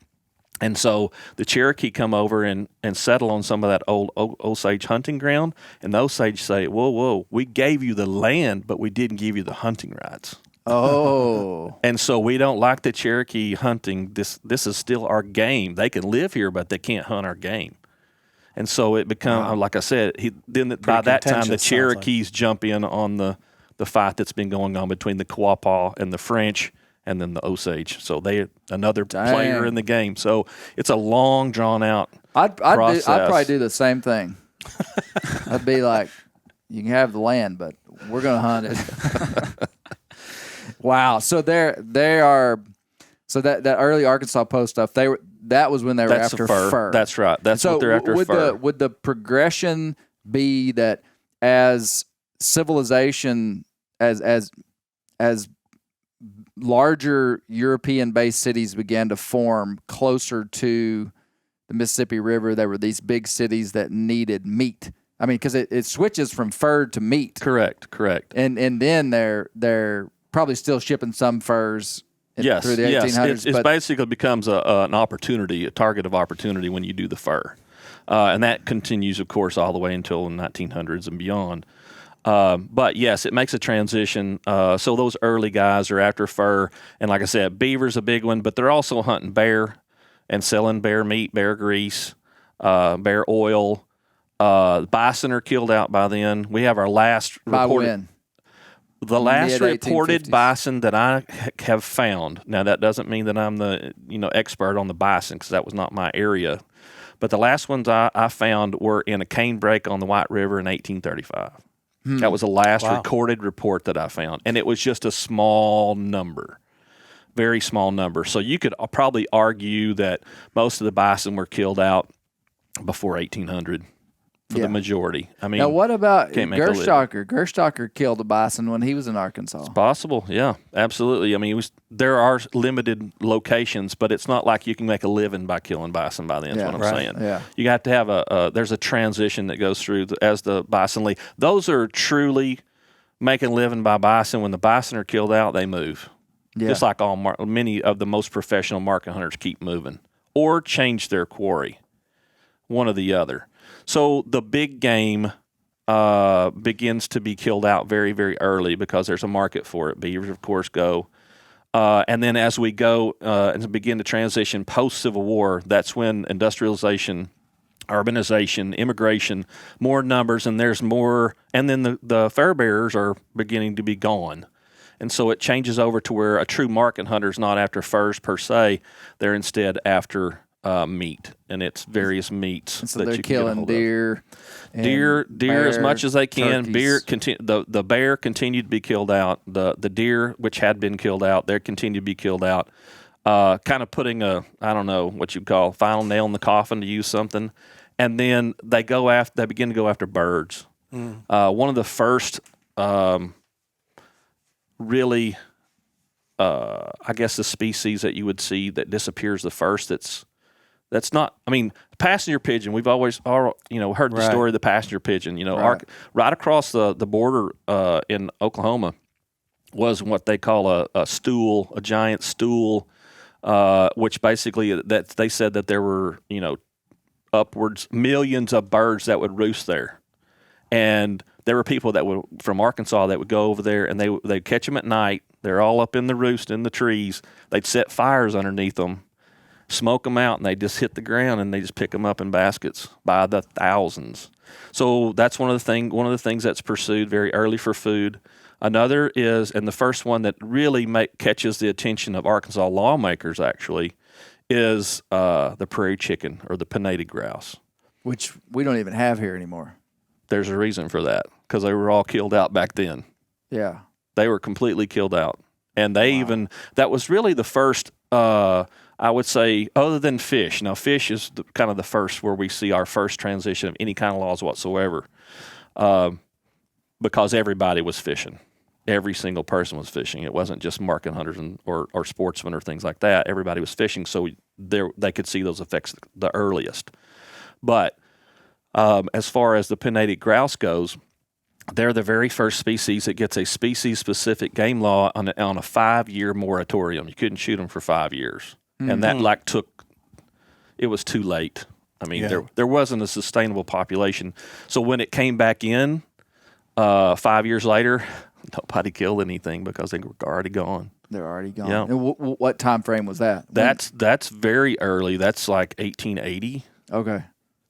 And so the Cherokee come over and settle on some of that old Osage hunting ground. And the Osage say, whoa, we gave you the land, but we didn't give you the hunting rights. Oh. And so we don't like the Cherokee hunting. This is still our game. They can live here, but they can't hunt our game. And so it becomes, like I said, by that time, the Cherokees jump in on the fight that's been going on between the Quapaw and the French, and then the Osage. So they another player in the game. So it's a long, drawn out process. I'd probably do the same thing. I'd be like, you can have the land, but we're going to hunt it. Wow. So they are. So that early Arkansas Post stuff, that was when they were after fur. That's right. That's what they're after, fur. Would the progression be that as civilization, as larger European-based cities began to form closer to the Mississippi River, there were these big cities that needed meat. I mean, because it switches from fur to meat. Correct. And then they're probably still shipping some furs through the 1800s. It basically becomes an opportunity, a target of opportunity when you do the fur. And that continues, of course, all the way until the 1900s and beyond. But yes, it makes a transition. So those early guys are after fur. And like I said, beaver's a big one, but they're also hunting bear and selling bear meat, bear grease, bear oil. Bison are killed out by then. We have our last by reported. When? The last reported 1850s. bison that I have found. Now that doesn't mean that I'm the expert on the bison, because that was not my area. But the last ones I found were in a cane break on the White River in 1835. That was the last recorded report that I found, and it was just a small number, very small number. So you could probably argue that most of the bison were killed out before 1800. For the majority. I mean, now what about Gerstocker? Gerstocker killed a bison when he was in Arkansas. It's possible, yeah, absolutely. I mean, there are limited locations, but it's not like you can make a living by killing bison by then. That's what I'm saying. Yeah. You have to have there's a transition that goes through as the bison leave. Those are truly making a living by bison. When the bison are killed out, they move. Yeah. Just like many of the most professional market hunters keep moving or change their quarry, one or the other. So the big game begins to be killed out very, very early because there's a market for it. Beavers, of course, go. And then as we go and begin to transition post-Civil War, that's when industrialization, urbanization, immigration, more numbers, and there's more. And then the fur bearers are beginning to be gone. And so it changes over to where a true market hunter is not after furs per se. They're instead after meat, and it's various meats. And so that they're you can killing deer. Deer as much as they can. Turkeys. The bear continued to be killed out. The deer, which had been killed out, they continued to be killed out. Kind of putting I don't know what you call final nail in the coffin, to use something. And then they begin to go after birds. One of the first really I guess the species that you would see that disappears the first that's not. I mean, passenger pigeon. We've always, heard the story of the passenger pigeon. Right across the border in Oklahoma was what they call a stool, a giant stool, which basically that they said that there were upwards millions of birds that would roost there, and there were people from Arkansas that would go over there and they'd catch them at night. They're all up in the roost in the trees. They'd set fires underneath them, smoke them out, and they just hit the ground and they just pick them up in baskets by the thousands. So that's one of the things that's pursued very early for food. Another is, and the first one that really catches the attention of Arkansas lawmakers actually, is the prairie chicken or the pinnated grouse. which we don't even have here anymore. There's a reason for that because they were all killed out back then. Yeah. They were completely killed out. And they that was really the first, I would say, other than fish. Now, fish is kind of the first where we see our first transition of any kind of laws whatsoever because everybody was fishing. Every single person was fishing. It wasn't just market hunters or sportsmen or things like that. Everybody was fishing, so they could see those effects the earliest. But as far as the pinnated grouse goes, they're the very first species that gets a species-specific game law on a 5-year moratorium. You couldn't shoot them for 5 years. And that it was too late. I mean, there wasn't a sustainable population. So when it came back in 5 years later, nobody killed anything because they were already gone. They're already gone. Yeah. And what time frame was that? That's very early. That's like 1880. Okay.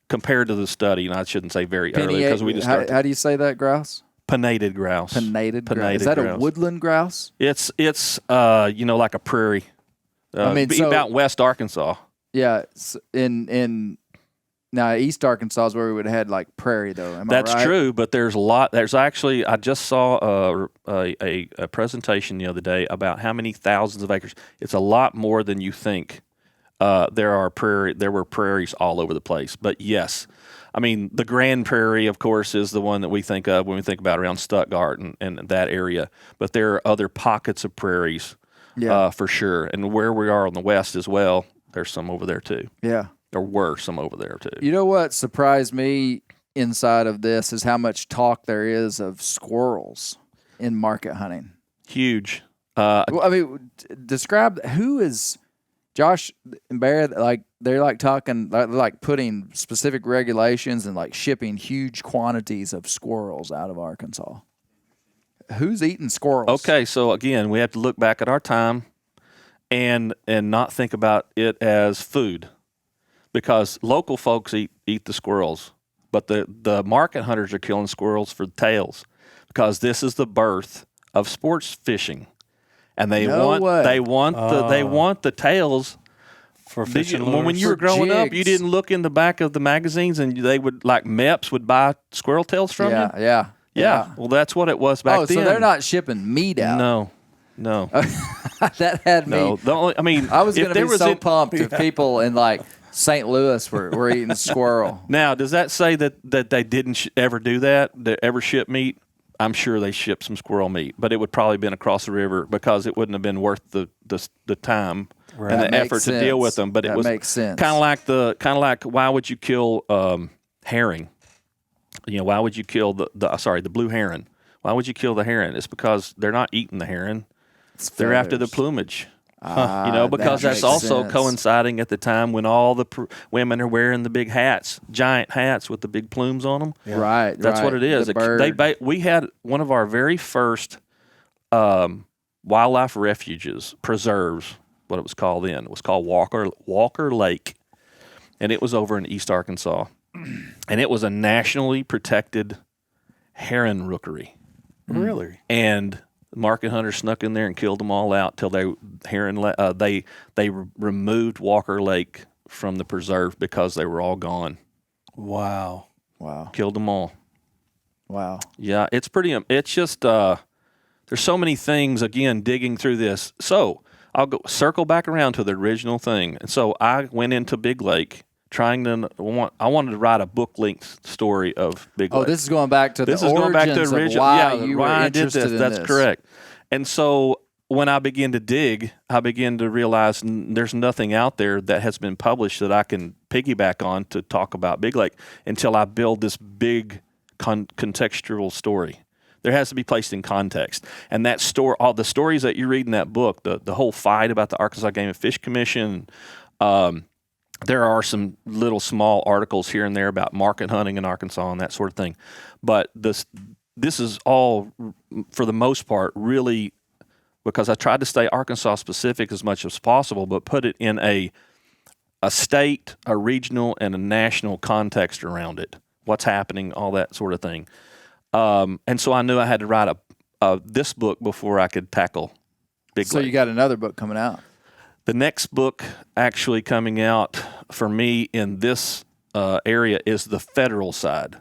Compared to the study, and I shouldn't say very early because we just started. How do you say that grouse? Pinnated grouse. Pinnated grouse. Is that a woodland grouse? It's like a prairie. About West Arkansas. Yeah, in now East Arkansas is where we would have had like prairie though. Am That's I right? true, but there's a lot. There's actually I just saw a presentation the other day about how many thousands of acres. It's a lot more than you think. There were prairies all over the place. But yes, I mean, the Grand Prairie, of course, is the one that we think of when we think about around Stuttgart and that area. But there are other pockets of prairies for sure. And where we are on the west as well, there's some over there too. Yeah. There were some over there too. You know what surprised me inside of this is how much talk there is of squirrels in market hunting. Huge. Well, I mean, describe who is... Josh and Bear, like they're like talking, like putting specific regulations and like shipping huge quantities of squirrels out of Arkansas. Who's eating squirrels? Okay, so again, we have to look back at our time and not think about it as food, because local folks eat the squirrels, but the market hunters are killing squirrels for the tails, because this is the birth of sports fishing. And they want the tails for fishing lures. When you were growing up, you didn't look in the back of the magazines, and they would like MEPS would buy squirrel tails from you. Yeah. Well, that's what it was back then. Oh, so they're not shipping meat out? No. That had me. No, I was going to be so pumped if people in like St. Louis were eating squirrel. Now, does that say that they didn't ever do that? They ever ship meat? I'm sure they shipped some squirrel meat, but it would probably have been across the river because it wouldn't have been worth the time and the effort to deal with them. But it was kind of like why would you kill herring? Why would you kill the blue heron? Why would you kill the heron? It's because they're not eating the heron; they're after the plumage. Because that's also coinciding at the time when all the women are wearing the big hats, giant hats with the big plumes on them. Yeah. Right. That's what it is. We had one of our very first wildlife refuges, preserves, what it was called then. It was called Walker Lake, and it was over in East Arkansas. And it was a nationally protected heron rookery. Really? And market hunters snuck in there and killed them all out till they removed Walker Lake from the preserve because they were all gone. Wow. Killed them all. Wow. Yeah, it's just there's so many things, again, digging through this. So I'll circle back around to the original thing. And so I went into Big Lake I wanted to write a book-length story of Big Lake. Oh, this is going back to the origins of why you were interested in this. That's correct. And so when I began to dig, I began to realize there's nothing out there that has been published that I can piggyback on to talk about Big Lake until I build this big contextual story. There has to be placed in context. And that story, all the stories that you read in that book, the whole fight about the Arkansas Game and Fish Commission, there are some little small articles here and there about market hunting in Arkansas and that sort of thing. But this is all, for the most part, really, because I tried to stay Arkansas specific as much as possible, but put it in a state, a regional, and a national context around it. What's happening, all that sort of thing. And so I knew I had to write this book before I could tackle Big Lake. So you got another book coming out. The next book actually coming out for me in this area is the federal side.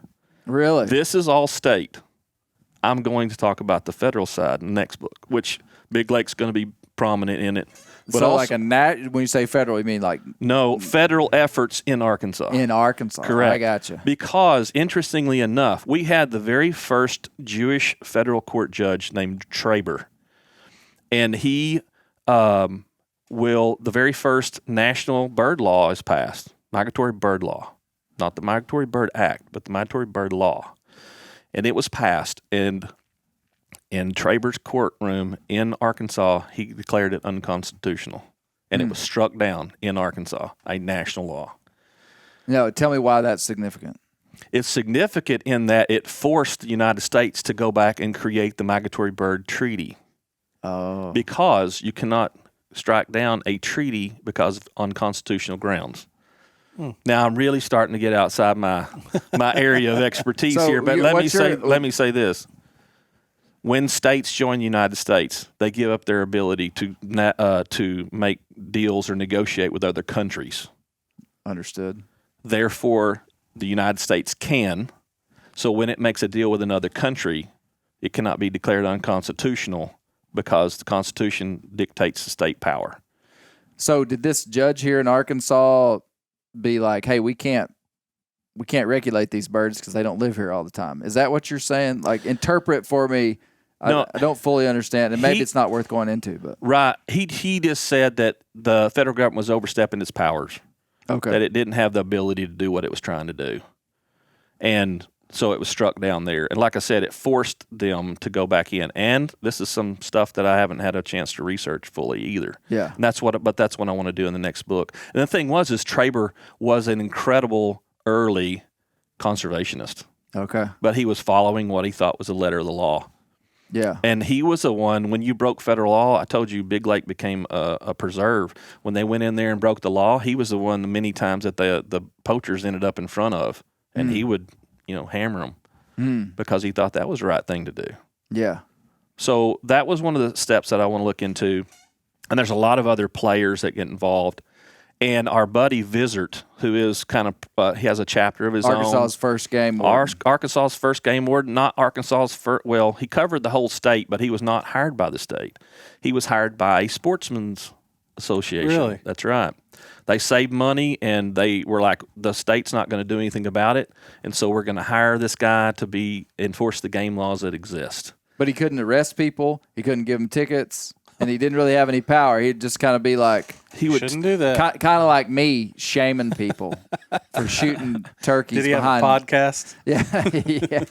Really? This is all state. I'm going to talk about the federal side in the next book, which Big Lake's going to be prominent in it. But so also, when you say federal, you mean like no, federal efforts in Arkansas. in Arkansas? Correct. I gotcha. Because, interestingly enough, we had the very first Jewish federal court judge named Traber. And he the very first national bird law is passed, migratory bird law. Not the Migratory Bird Act, but the Migratory Bird Law. And it was passed, and in Traber's courtroom in Arkansas, he declared it unconstitutional. And it was struck down in Arkansas, a national law. No, tell me why that's significant. It's significant in that it forced the United States to go back and create the Migratory Bird Treaty. Oh. Because you cannot strike down a treaty because of unconstitutional grounds. Now I'm really starting to get outside my area of expertise So here, but you- let what's me say this: when states join the United States, they give up their ability to make deals or negotiate with other countries. Understood. Therefore, the United States can. So when it makes a deal with another country, it cannot be declared unconstitutional because the Constitution dictates the state power. So did this judge here in Arkansas be like, hey, we can't regulate these birds because they don't live here all the time? Is that what you're saying? Like, interpret for me. No, I don't fully understand, and maybe he- it's not worth going into, but Right. He just said that the federal government was overstepping its powers, okay. that it didn't have the ability to do what it was trying to do. And so it was struck down there. And like I said, it forced them to go back in. And this is some stuff that I haven't had a chance to research fully either. Yeah. And that's what I want to do in the next book. And the thing is Traber was an incredible early conservationist, Okay. but he was following what he thought was the letter of the law. Yeah. And he was the one, when you broke federal law, I told you Big Lake became a preserve. When they went in there and broke the law, he was the one many times that the poachers ended up in front of. And he would, hammer them because he thought that was the right thing to do. Yeah. So that was one of the steps that I want to look into. And there's a lot of other players that get involved. And our buddy Vizert, who is kind of, he has a chapter of his Arkansas's own. first game warden. Arkansas's first game warden, not Arkansas's first. Well, he covered the whole state, but he was not hired by the state. He was hired by a sportsman's association. Really? That's right. They saved money, and they were like, the state's not going to do anything about it, and so we're going to hire this guy to enforce the game laws that exist. But he couldn't arrest people. He couldn't give them tickets, and he didn't really have any power. He'd just kind of be like, He would Shouldn't do that. kind of like me shaming people for shooting turkeys Did he have behind. a podcast? Yeah.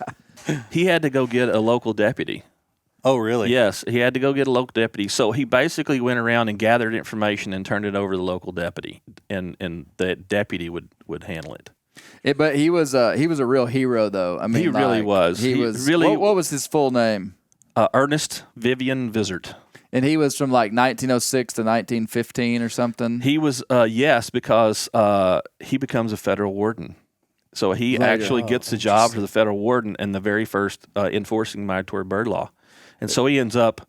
Yeah. he had to go get a local deputy. Oh, really? Yes, he had to go get a local deputy. So he basically went around and gathered information and turned it over to the local deputy, and the deputy would handle it. But he was a real hero, though. I mean, He really was. He He was really- What was his full name? Ernest Vivian Vizert. And he was from like 1906 to 1915 or something. He was yes, because he becomes a federal warden. So he Later. actually gets the job for the federal warden and the very first enforcing migratory bird law. And so he ends up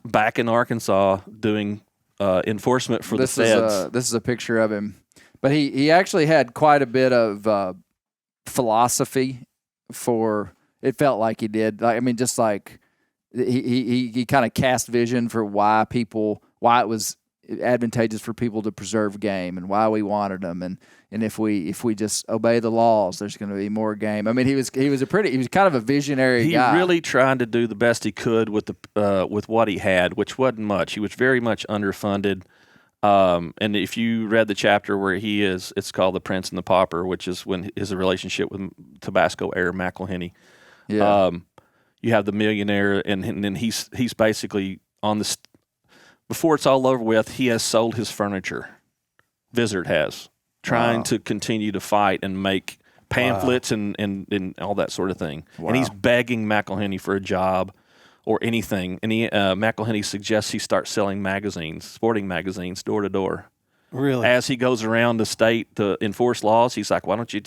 back in Arkansas doing enforcement for the feds. This is a picture of him. But he actually had quite a bit of philosophy for, it felt like he did. Like, I mean, just like he kind of cast vision for why it was advantageous for people to preserve game and why we wanted them. And if we just obey the laws, there's going to be more game. I mean, he was kind of a visionary He guy. really tried to do the best he could with what he had, which wasn't much. He was very much underfunded. And if you read the chapter where it's called The Prince and the Pauper, which is when his relationship with Tabasco heir McElhenney. Yeah. You have the millionaire, and then he's basically on this. Before it's all over with, he has sold his furniture. Vizert has, trying to continue to fight and make pamphlets and all that sort of thing. Wow. And he's begging McElhenney for a job or anything. And McElhenney suggests he start selling magazines, sporting magazines, door to door. Really? As he goes around the state to enforce laws, he's like, why don't you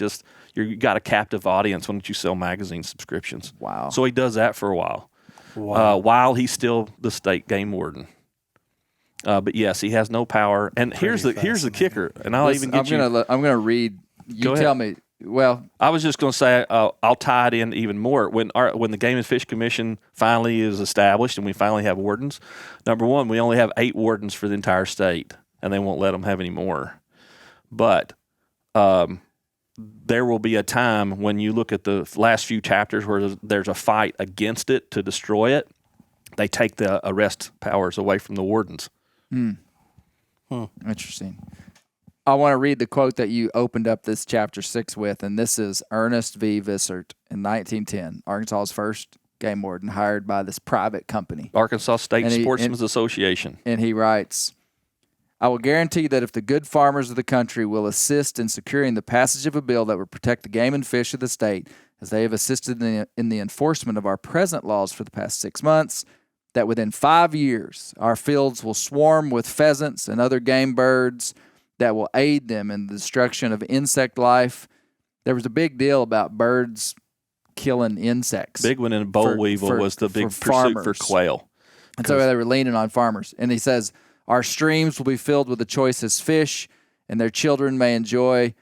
you got a captive audience, why don't you sell magazine subscriptions? Wow. So he does that for a while. Wow. While he's still the state game warden. But yes, he has no power. And here's the kicker. And I'll even get I'm gonna read you ahead. tell me. Well, I was just going to say I'll tie it in even more. When the Game and Fish Commission finally is established and we finally have wardens, number one, we only have 8 wardens for the entire state, and they won't let them have any more. But there will be a time when you look at the last few chapters where there's a fight against it to destroy it. They take the arrest powers away from the wardens. Interesting. I want to read the quote that you opened up this chapter 6 with, and this is Ernest V. Vissert in 1910, Arkansas's first game warden, hired by this private company. Arkansas State Sportsmen's Association. And he writes, I will guarantee that if the good farmers of the country will assist in securing the passage of a bill that will protect the game and fish of the state, as they have assisted in the enforcement of our present laws for the past 6 months, that within 5 years our fields will swarm with pheasants and other game birds that will aid them in the destruction of insect life. There was a big deal about birds killing insects. Big one in boll weevil was the big pursuit for quail. And so they were leaning on farmers. And he says, our streams will be filled with the choicest fish, and their children may enjoy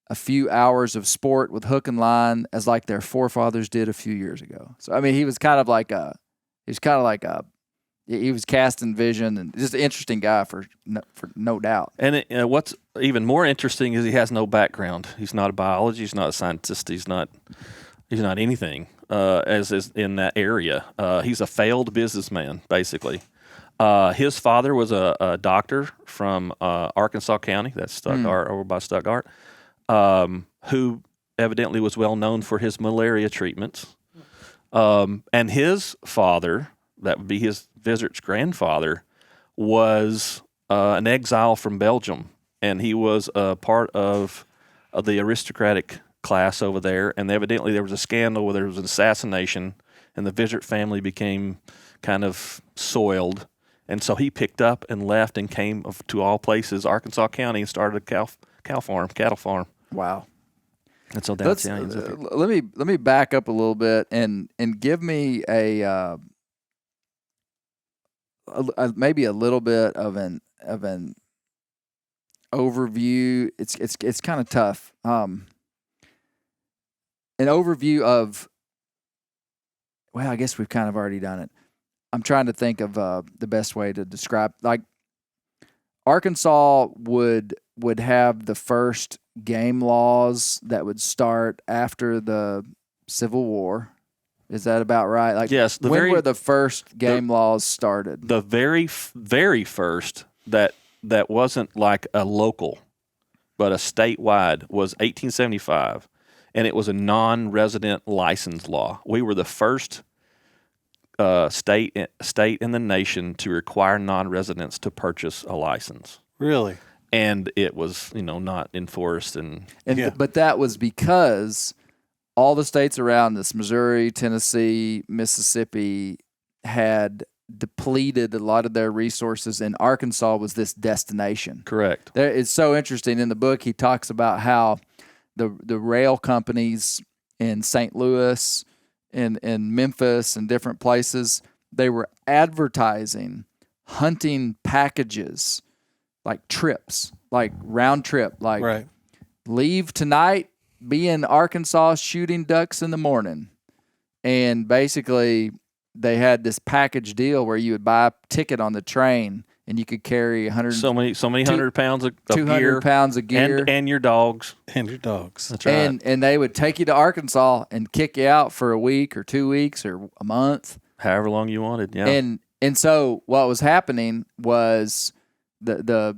a few hours of sport with hook and line as like their forefathers did a few years ago. So, I mean, he was casting vision, and just an interesting guy for no doubt. And what's even more interesting is he has no background. He's not a biologist. He's not a scientist. He's not anything as is in that area. He's a failed businessman, basically. His father was a doctor from Arkansas County, that's Stuttgart, over by Stuttgart, who evidently was well known for his malaria treatments. And his father, that would be his Vissert's grandfather, was an exile from Belgium, and he was a part of the aristocratic class over there. And evidently there was a scandal where there was an assassination, and the Vissert family became kind of soiled. And so he picked up and left and came to all places, Arkansas County, and started a cattle farm. Wow. And so that's let me back up a little bit and give me maybe a little bit of an overview. It's kind of tough. An overview of, well, I guess we've kind of already done it. I'm trying to think of the best way to describe. Like, Arkansas would have the first game laws that would start after the Civil War. Is that about right? Like, yes. When were the first game laws started? The very first that wasn't like a local, but a statewide was 1875, and it was a non-resident license law. We were the first state in the nation to require non-residents to purchase a license. Really? And it was, not enforced. But that was because all the states around us, Missouri, Tennessee, Mississippi, had depleted a lot of their resources, and Arkansas was this destination. Correct. It's so interesting. In the book, he talks about how the rail companies in St. Louis and Memphis and different places, they were advertising hunting packages, like trips, like round trip, like right. Leave tonight, be in Arkansas shooting ducks in the morning. And basically they had this package deal where you would buy a ticket on the train and you could carry 100 so many 100 pounds of 200 gear, pounds of gear and your dogs. That's right. And they would take you to Arkansas and kick you out for a week or 2 weeks or a month, however long you wanted. Yeah. And so what was happening was the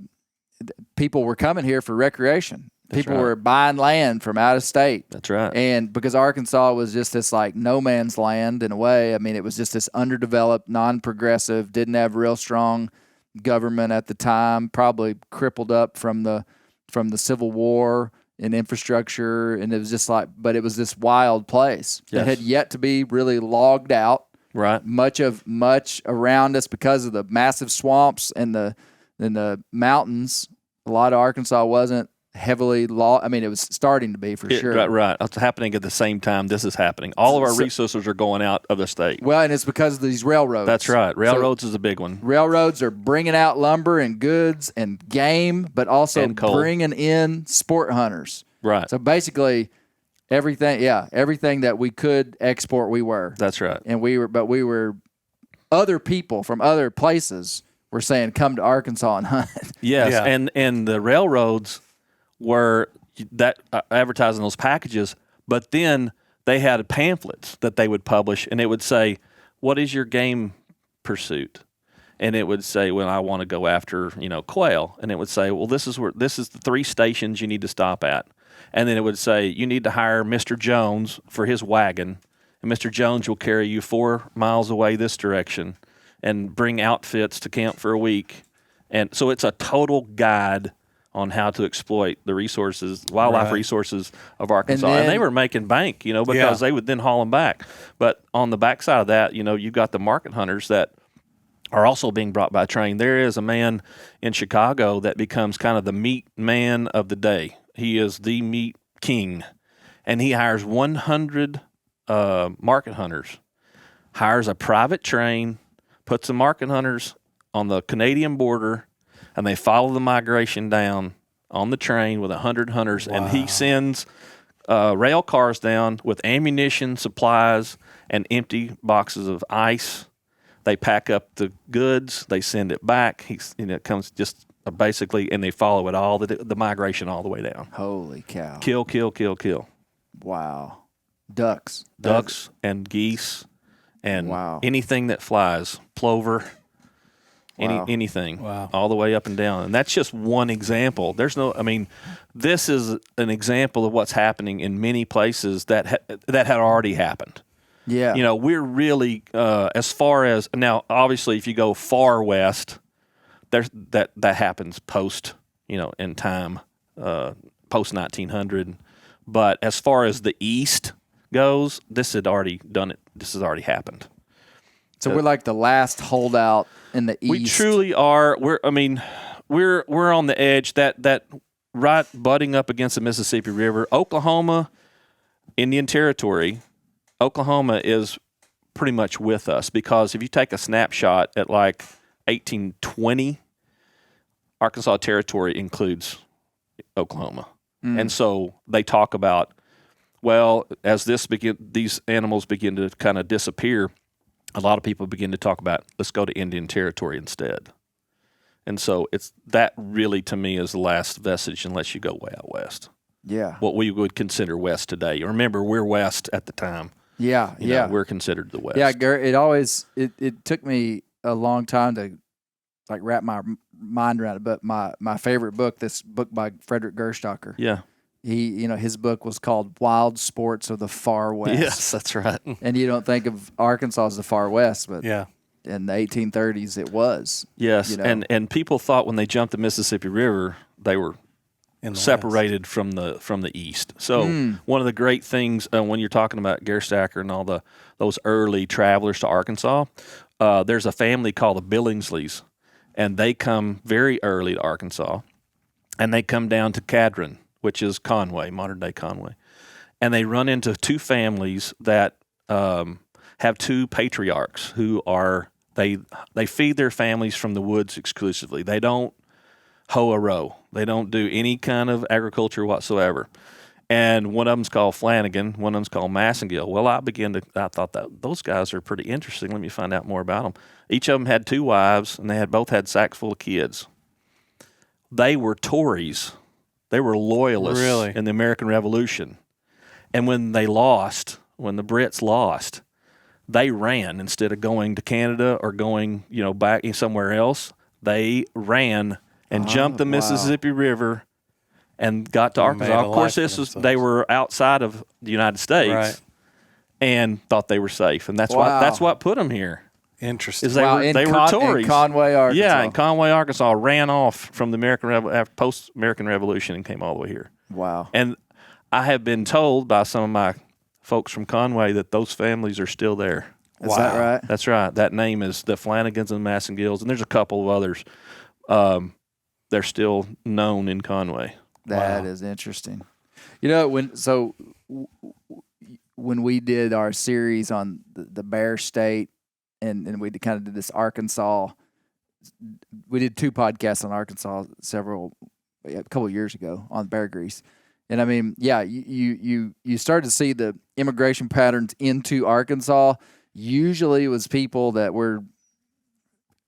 people were coming here for recreation. People were buying land from out of state. That's right. And because Arkansas was just this like no man's land in a way, I mean, it was just this underdeveloped, non-progressive, didn't have real strong government at the time, probably crippled up from the Civil War and infrastructure. And it was just like, but it was this wild place that had yet to be really logged out. Right. Much around us because of the massive swamps and the mountains. A lot of Arkansas wasn't heavily I mean, it was starting to be for sure. Right. It's happening at the same time this is happening. All of our resources are going out of the state. Well, and it's because of these railroads. That's right. Railroads is a big one. Railroads are bringing out lumber and goods and game, but also and coal. bringing in sport hunters. Right. So basically, everything that we could export, we were. That's right. And we were other people from other places were saying, come to Arkansas and hunt. Yes, Yeah. and the railroads were that advertising those packages, but then they had pamphlets that they would publish, and it would say, "What is your game pursuit?" And it would say, "Well, I want to go after quail," and it would say, "Well, this is the 3 stations you need to stop at," and then it would say, "You need to hire Mr. Jones for his wagon, and Mr. Jones will carry you 4 miles away this direction, and bring outfits to camp for a week." And so it's a total guide on how to exploit the wildlife resources of Arkansas. And they were making bank, because they would then haul them back. But on the backside of that, you've got the market hunters that are also being brought by train. There is a man in Chicago that becomes kind of the meat man of the day. He is the meat king. And he hires 100 market hunters, hires a private train, puts the market hunters on the Canadian border, and they follow the migration down on the train with 100 hunters. Wow. And he sends rail cars down with ammunition, supplies, and empty boxes of ice. They pack up the goods. They send it back. It comes just basically, and they follow it all, the migration all the way down. Holy cow. Kill, kill, kill, kill. Wow. Ducks and geese and wow. anything that flies, plover. Wow. Anything, all the way up and down. And that's just one example. This is an example of what's happening in many places that had already happened. Yeah. We're really, as far as, now, obviously, if you go far west, that happens post, in time, post 1900. But as far as the east goes, this had already done it. This has already happened. So we're like the last holdout in the east. We truly are. We're on the edge. That right butting up against the Mississippi River, Oklahoma, Indian Territory. Oklahoma is pretty much with us, because if you take a snapshot at like 1820, Arkansas Territory includes Oklahoma, and so they talk about, well, as these animals begin to kind of disappear, a lot of people begin to talk about, let's go to Indian Territory instead. And so it's that really, to me, is the last vestige, unless you go way out west. Yeah. What we would consider west today. Remember, we're west at the time. Yeah, We're considered the west. Yeah, it took me a long time to like wrap my mind around it. But my favorite book, this book by Frederick Gerstacker. Yeah. He, his book was called Wild Sports of the Far West. Yes, that's right. And you don't think of Arkansas as the Far West, but Yeah. in the 1830s it was. Yes, and people thought when they jumped the Mississippi River, they were separated from the east. So one of the great things when you're talking about Gerstacker and all those early travelers to Arkansas, there's a family called the Billingsleys, and they come very early to Arkansas, and they come down to Cadron, which is Conway, modern-day Conway. And they run into 2 families that have 2 patriarchs who are, they feed their families from the woods exclusively. They don't hoe a row. They don't do any kind of agriculture whatsoever. And one of them's called Flanagan, one of them's called Massengill. Well, I thought that those guys are pretty interesting. Let me find out more about them. Each of them had 2 wives, and they both had sacks full of kids. They were Tories. They were loyalists in the American Revolution. And when the Brits lost, they ran instead of going to Canada or going, back somewhere else. They ran and jumped the Mississippi River and got to Arkansas. Of course, they were outside of the United States and thought they were safe, and that's what put them here. Interesting. Is they were Tories in Conway, Arkansas. Yeah, in Conway, Arkansas, ran off from the post-American Revolution and came all the way here. Wow. And I have been told by some of my folks from Conway that those families are still there. Is that right? That's right. That name is the Flanagans and Massengills, and there's a couple of others. They're still known in Conway. That is interesting. When we did our series on the Bear State, and we kind of did this Arkansas, we did 2 podcasts on Arkansas a couple of years ago on bear grease. And I mean, yeah, you started to see the immigration patterns into Arkansas. Usually it was people that were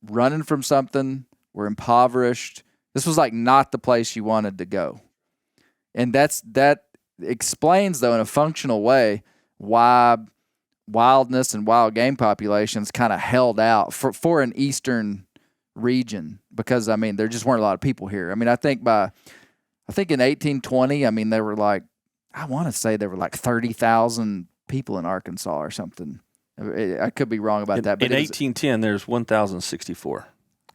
running from something, were impoverished. This was like not the place you wanted to go. And that explains, though, in a functional way, why wildness and wild game populations kind of held out for an eastern region, because, I mean, there just weren't a lot of people here. I mean, I think in 1820, I mean, there were like, I want to say there were like 30,000 people in Arkansas or something. I could be wrong about that. But in 1810, there's 1,064.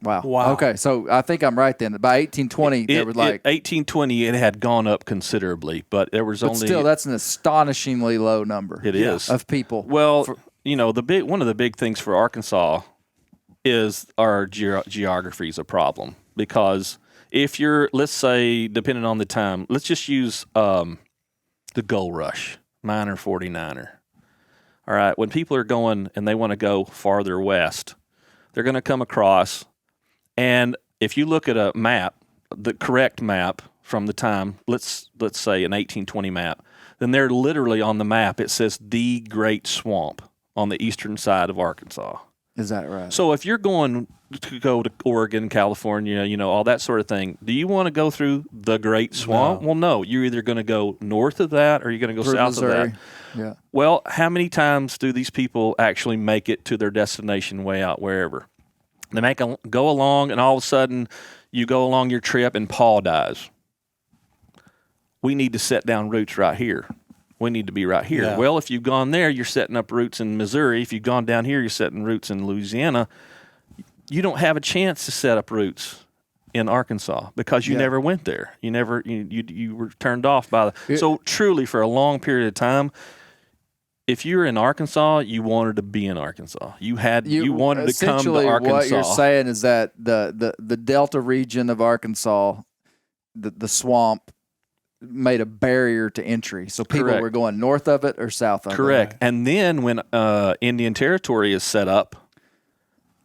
Wow. Wow. Okay, so I think I'm right then. By 1820, there was like 1820, it had gone up considerably, but there was but only. still, that's an astonishingly low number. It is of people. Well, one of the big things for Arkansas is our geography is a problem, because if you're, let's say, depending on the time, let's just use the gold rush, miner 49er. All right, when people are going and they want to go farther west, they're going to come across. And if you look at a map, the correct map from the time, let's say an 1820 map, then they're literally on the map, it says the Great Swamp on the eastern side of Arkansas. Is that right? So if you're going to go to Oregon, California, all that sort of thing, do you want to go through the Great Swamp? No. Well, no. You're either going to go north of that or you're going to go Through south Missouri. of that. Yeah. Well, how many times do these people actually make it to their destination way out wherever? They go along, and all of a sudden you go along your trip and Paul dies. We need to set down roots right here. We need to be right here. Yeah. Well, if you've gone there, you're setting up roots in Missouri. If you've gone down here, you're setting roots in Louisiana. You don't have a chance to set up roots in Arkansas because you never went there. You were turned off by the. So truly, for a long period of time, if you're in Arkansas, you wanted to be in Arkansas. You wanted to come to Arkansas. What you're saying is that the Delta region of Arkansas, the swamp, made a barrier to entry. So people were going north of it or south of it. Correct. And then when Indian Territory is set up,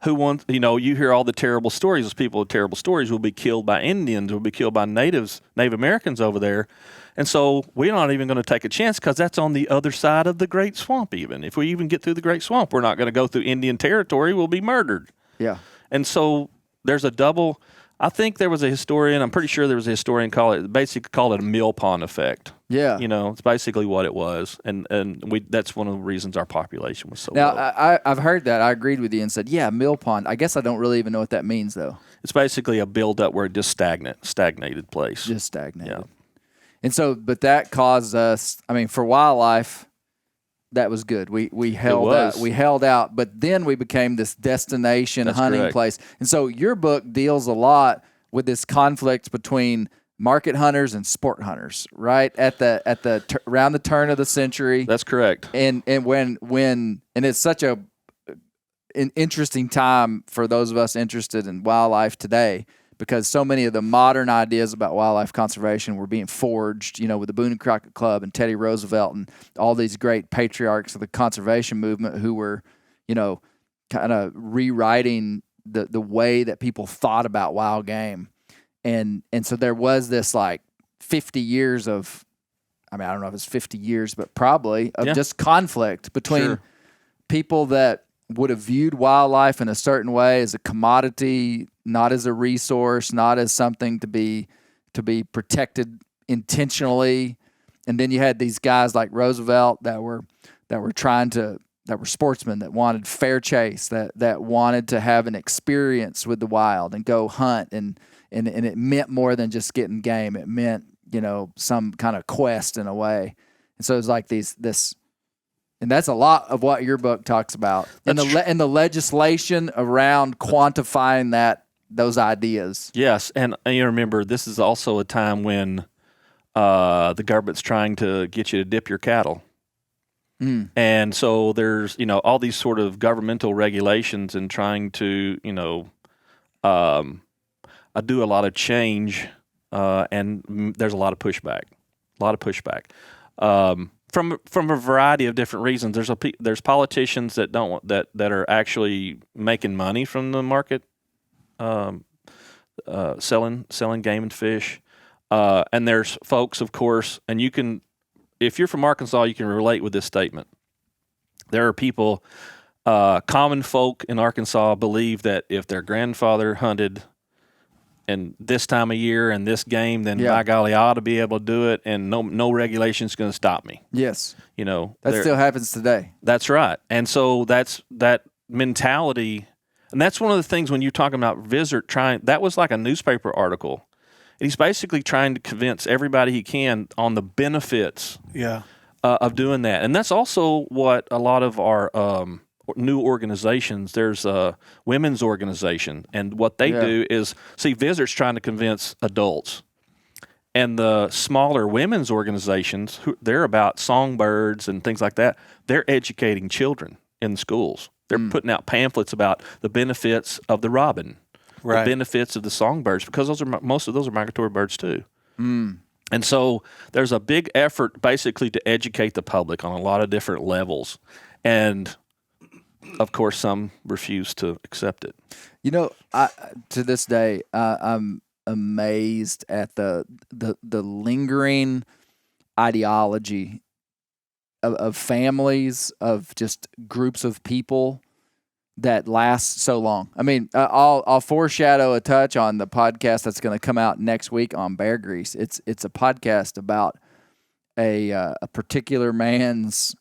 you hear all the terrible stories. Those people with terrible stories will be killed by Indians, will be killed by Native Americans over there. And so we're not even going to take a chance because that's on the other side of the Great Swamp even. If we even get through the Great Swamp, we're not going to go through Indian Territory. We'll be murdered. Yeah. And so there's a double. I think there was a historian. I'm pretty sure there was a historian basically called it a mill pond effect. Yeah. It's basically what it was. And that's one of the reasons our population was so Now, low. I've heard that. I agreed with you and said, yeah, mill pond. I guess I don't really even know what that means, though. It's basically a buildup where it just stagnated place. Just stagnated. Yeah. And so, but that caused us, I mean, for wildlife, that was good. We held out. We held out, but then we became this destination hunting place. And so your book deals a lot with this conflict between market hunters and sport hunters, right? Around the turn of the century. That's correct. And it's such an interesting time for those of us interested in wildlife today, because so many of the modern ideas about wildlife conservation were being forged, with the Boone and Crockett Club and Teddy Roosevelt and all these great patriarchs of the conservation movement who were, kind of rewriting the way that people thought about wild game. And so there was this like 50 years of, I mean, I don't know if it's 50 years, but probably of just conflict between people that would have viewed wildlife in a certain way as a commodity, not as a resource, not as something to be protected intentionally. And then you had these guys like Roosevelt that were sportsmen, that wanted fair chase, that wanted to have an experience with the wild and go hunt, and it meant more than just getting game. It meant, some kind of quest in a way. And so it was like this. And that's a lot of what your book talks about, and the legislation around quantifying those ideas. Yes, and you remember this is also a time when the government's trying to get you to dip your cattle, and so there's all these sort of governmental regulations and trying to do a lot of change, and there's a lot of pushback. From a variety of different reasons. There's politicians that don't want that are actually making money from the market, selling game and fish. And there's folks, of course, and you can, if you're from Arkansas, you can relate with this statement. There are people, common folk in Arkansas believe that if their grandfather hunted in this time of year and this game, then by golly, I ought to be able to do it, and no regulation's going to stop me. Yes. That still happens today. That's right. And so that's that mentality, and that's one of the things when you're talking about Visit that was like a newspaper article. He's basically trying to convince everybody he can on the benefits of doing that. And that's also what a lot of our new organizations, there's a women's organization, and what they do is, Visit's trying to convince adults. And the smaller women's organizations, they're about songbirds and things like that, they're educating children in schools. They're putting out pamphlets about the benefits of the robin, the benefits of the songbirds, because most of those are migratory birds too. And so there's a big effort basically to educate the public on a lot of different levels. And of course, some refuse to accept it. To this day, I'm amazed at the lingering ideology of families, of just groups of people that lasts so long. I mean, I'll foreshadow a touch on the podcast that's going to come out next week on bear grease. It's a podcast about a particular man's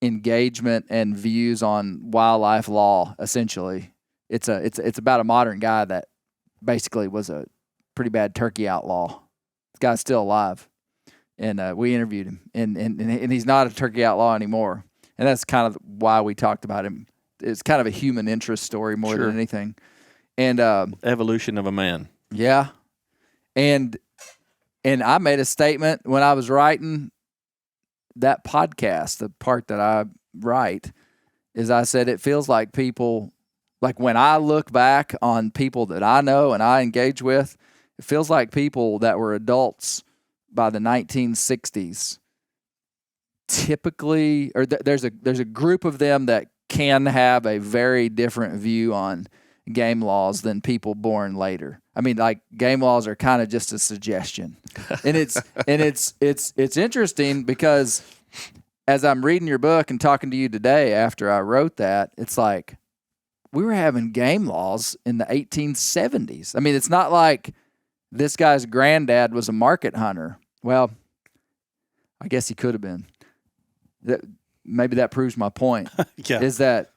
engagement and views on wildlife law. Essentially, it's about a modern guy that basically was a pretty bad turkey outlaw. This guy's still alive, and we interviewed him, and he's not a turkey outlaw anymore. And that's kind of why we talked about him. It's kind of a human interest story more than anything. And evolution of a man. Yeah, and I made a statement when I was writing that podcast, the part that I write, is I said it feels like people, like when I look back on people that I know and I engage with, it feels like people that were adults by the 1960s typically, or there's a group of them that can have a very different view on game laws than people born later. I mean, like, game laws are kind of just a suggestion. And it's interesting because as I'm reading your book and talking to you today after I wrote that, it's like we were having game laws in the 1870s. I mean, it's not like this guy's granddad was a market hunter. Well, I guess he could have been. Maybe that proves my point. Is that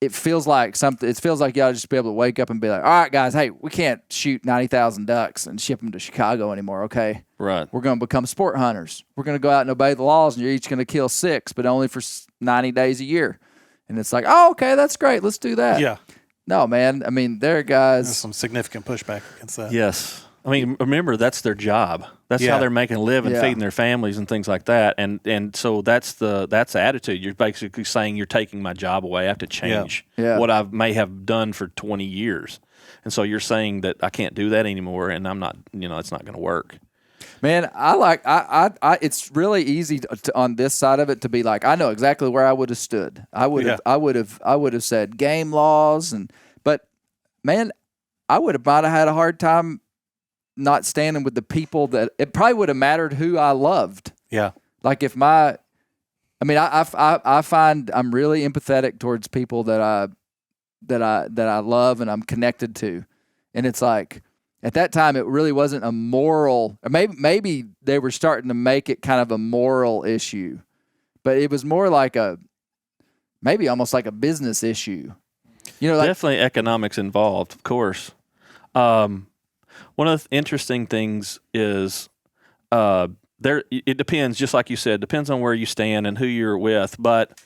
it feels like something. It feels like y'all just be able to wake up and be like, all right, guys, hey, we can't shoot 90,000 ducks and ship them to Chicago anymore, okay? Right. We're going to become sport hunters. We're going to go out and obey the laws, and you're each going to kill 6, but only for 90 days a year. And it's like, oh, okay, that's great. Let's do that. Yeah. No, man. I mean, there are guys. There's some significant pushback against that. Yes. I mean, remember, that's their job. That's how they're making a living, feeding their families and things like that. And so that's the attitude. You're basically saying you're taking my job away. I have to change what I may have done for 20 years. And so you're saying that I can't do that anymore, and I'm not, it's not going to work. Man, it's really easy to, on this side of it, to be like, I know exactly where I would have stood. I would have said game laws, but man, I might have had a hard time not standing with the people that it probably would have mattered who I loved. Yeah. Like if I find I'm really empathetic towards people that I love and I'm connected to. And it's like, at that time, it really wasn't a moral, or maybe they were starting to make it kind of a moral issue, but it was more like maybe almost like a business issue. Definitely economics involved, of course. One of the interesting things is it depends, just like you said, depends on where you stand and who you're with. But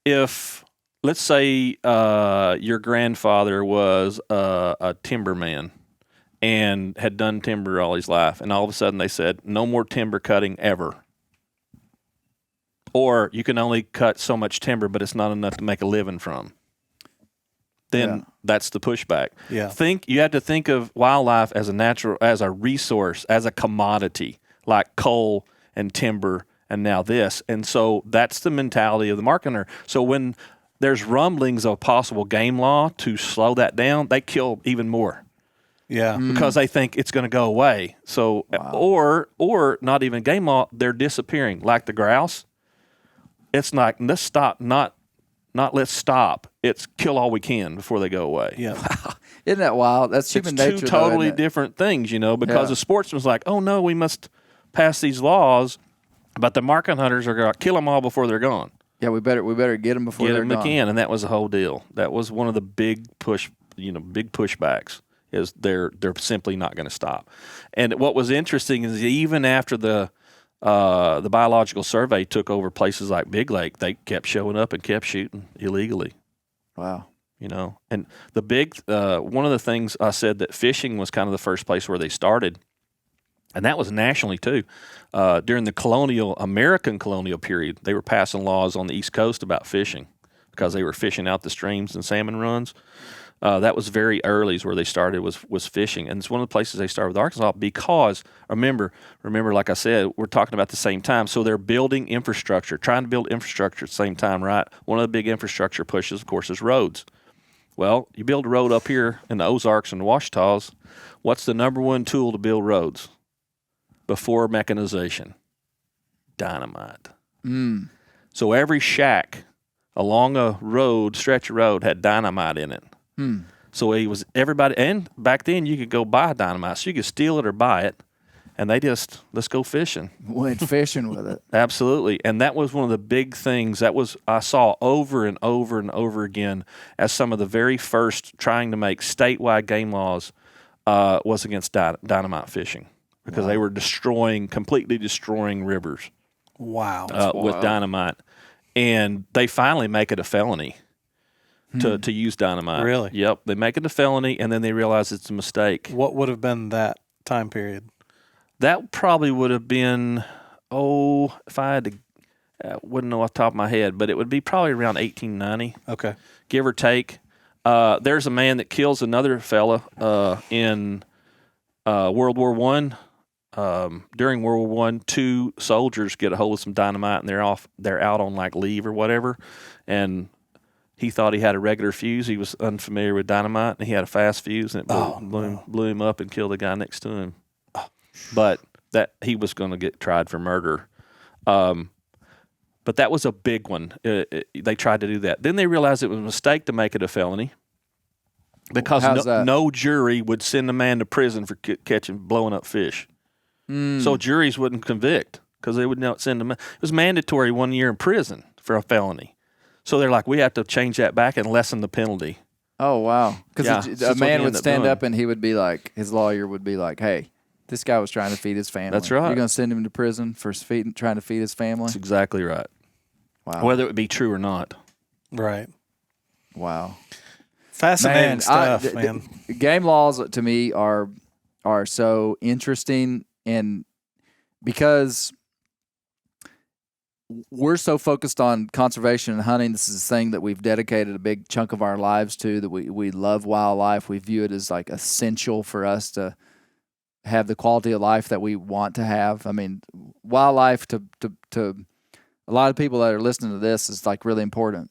if, let's say your grandfather was a timberman and had done timber all his life, and all of a sudden they said, no more timber cutting ever. Or you can only cut so much timber, but it's not enough to make a living from. Then that's the pushback. Yeah. You have to think of wildlife as a resource, as a commodity, like coal and timber and now this. And so that's the mentality of the marketer. So when there's rumblings of possible game law to slow that down, they kill even more. Yeah. because they think it's going to go away. So, or not even game law, they're disappearing. Like the grouse, it's like, let's stop, not let's stop. It's kill all we can before they go away. Yeah. Isn't that wild? That's human It's nature. two though, totally isn't it? different things, because Yeah. the sportsman's like, oh no, we must pass these laws, but the market hunters are going to kill them all before they're gone. Yeah, we better get them before Get they're them gone. again, and that was the whole deal. That was one of the big pushbacks. Is they're simply not going to stop. And what was interesting is even after the biological survey took over places like Big Lake, they kept showing up and kept shooting illegally. Wow. And the big one of the things I said that fishing was kind of the first place where they started, and that was nationally too. During the American colonial period, they were passing laws on the East Coast about fishing because they were fishing out the streams and salmon runs. That was very early is where they started was fishing. And it's one of the places they started with Arkansas because, remember, like I said, we're talking about the same time. So they're building infrastructure, trying to build infrastructure at the same time, right? One of the big infrastructure pushes, of course, is roads. Well, you build a road up here in the Ozarks and the Ouachitas, what's the number one tool to build roads before mechanization? Dynamite. So every shack along a stretch of road had dynamite in it. So everybody, and back then you could go buy dynamite, so you could steal it or buy it, and they just, let's go fishing. Went fishing with it. Absolutely. And that was one of the big things I saw over and over and over again as some of the very first trying to make statewide game laws was against dynamite fishing because they were completely destroying rivers with dynamite. And they finally make it a felony to use dynamite. Really? Yep. They make it a felony, and then they realize it's a mistake. What would have been that time period? That probably would have been, if I had to, I wouldn't know off the top of my head, but it would be probably around 1890, Okay. give or take. There's a man that kills another fella in World War One. During World War I, 2 soldiers get a hold of some dynamite, and they're out on like leave or whatever, and he thought he had a regular fuse. He was unfamiliar with dynamite, and he had a fast fuse, and it blew him up and killed the guy next to him. But that he was going to get tried for murder. But that was a big one. They tried to do that. Then they realized it was a mistake to make it a felony because no jury would send a man to prison for blowing up fish. So juries wouldn't convict because they would not send him. It was mandatory 1 year in prison for a felony. So they're like, we have to change that back and lessen the penalty. Oh, wow. Because Yeah, a man would stand up and he would be like, his lawyer would be like, hey, this guy was trying to feed his family. That's right. You're going to send him to prison for trying to feed his family? That's exactly right. Wow. Whether it be true or not. Right. Wow. Fascinating stuff, man. Game laws to me are so interesting, and because we're so focused on conservation and hunting, this is a thing that we've dedicated a big chunk of our lives to, that we love wildlife. We view it as like essential for us to have the quality of life that we want to have. I mean, wildlife to a lot of people that are listening to this is like really important.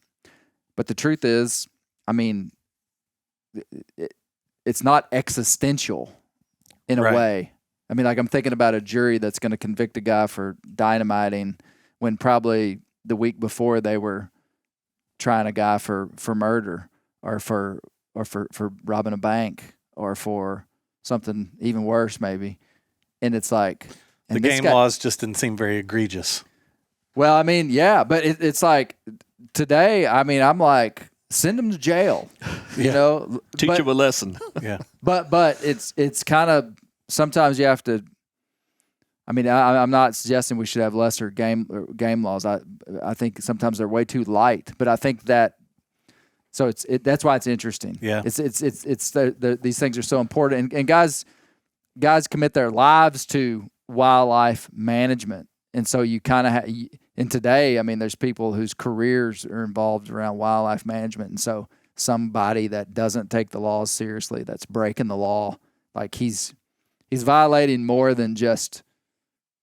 But the truth is, I mean, it's not existential in a way. I mean, like I'm thinking about a jury that's going to convict a guy for dynamiting when probably the week before they were trying a guy for murder or for robbing a bank or for something even worse maybe. And it's like... The game laws just didn't seem very egregious. Well, I mean, yeah, but it's like today, I mean, I'm like, send them to jail, you know? Teach them a lesson. Yeah. But it's kind of, sometimes you have to, I mean, I'm not suggesting we should have lesser game laws. I think sometimes they're way too light, but I think that, so that's why it's interesting. Yeah. It's these things are so important, and guys commit their lives to wildlife management. And so you kind of and today, I mean, there's people whose careers are involved around wildlife management. And so somebody that doesn't take the laws seriously, that's breaking the law, like he's violating more than just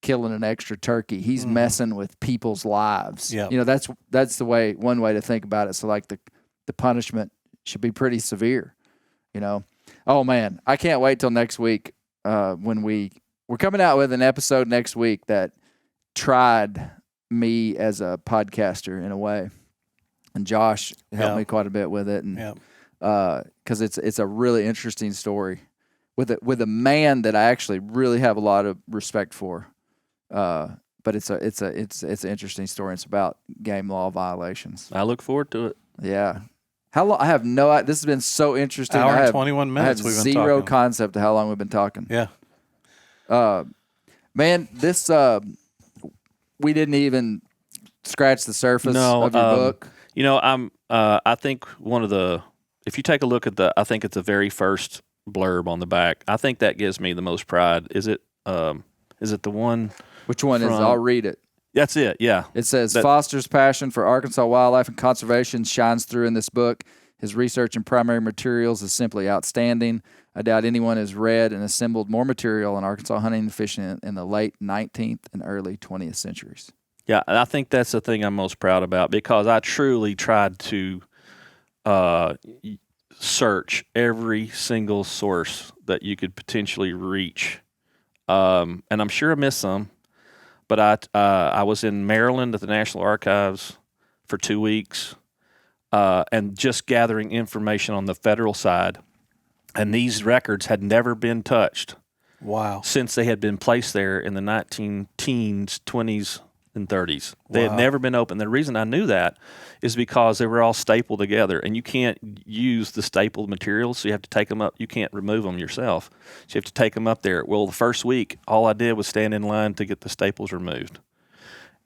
killing an extra turkey. He's messing with people's lives. Yeah. You know, that's one way to think about it. So like the punishment should be pretty severe, you know. Oh man, I can't wait till next week. When we're coming out with an episode next week that tried me as a podcaster in a way, and Josh helped me quite a bit with it, and because it's a really interesting story with a man that I actually really have a lot of respect for. But it's an interesting story. It's about game law violations. I look forward to it. Yeah. How long? I have no. This has been so interesting. Hour I have, and 21 minutes. I have We've been zero talking. concept of how long we've been talking. Yeah. Man, this we didn't even scratch the surface of your book. You know, I think if you take a look at I think it's the very first blurb on the back. I think that gives me the most pride. Is it the one? Which one is? I'll read it. That's it. Yeah. It says Foster's passion for Arkansas wildlife and conservation shines through in this book. His research in primary materials is simply outstanding. I doubt anyone has read and assembled more material on Arkansas hunting and fishing in the late 19th and early 20th centuries. Yeah, and I think that's the thing I'm most proud about because I truly tried to search every single source that you could potentially reach. And I'm sure I missed some. But I was in Maryland at the National Archives for 2 weeks and just gathering information on the federal side. And these records had never been touched. Wow. Since they had been placed there in the 19-teens, 20s, and 30s. They had never been opened. The reason I knew that is because they were all stapled together, and you can't use the stapled materials, so you have to take them up. You can't remove them yourself. So you have to take them up there. Well, the first week, all I did was stand in line to get the staples removed.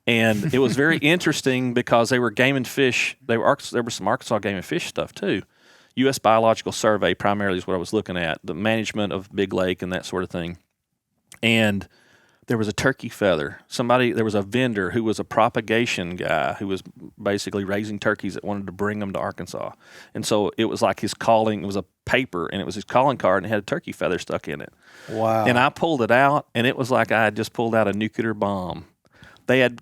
And it was very interesting because they were game and fish. There was some Arkansas game and fish stuff, too. U.S. Biological Survey primarily is what I was looking at, the management of Big Lake and that sort of thing. And there was a turkey feather. There was a vendor who was a propagation guy who was basically raising turkeys that wanted to bring them to Arkansas. And so it was like his calling, it was a paper, and it was his calling card, and it had a turkey feather stuck in it. Wow. And I pulled it out, and it was like I had just pulled out a nuclear bomb. They had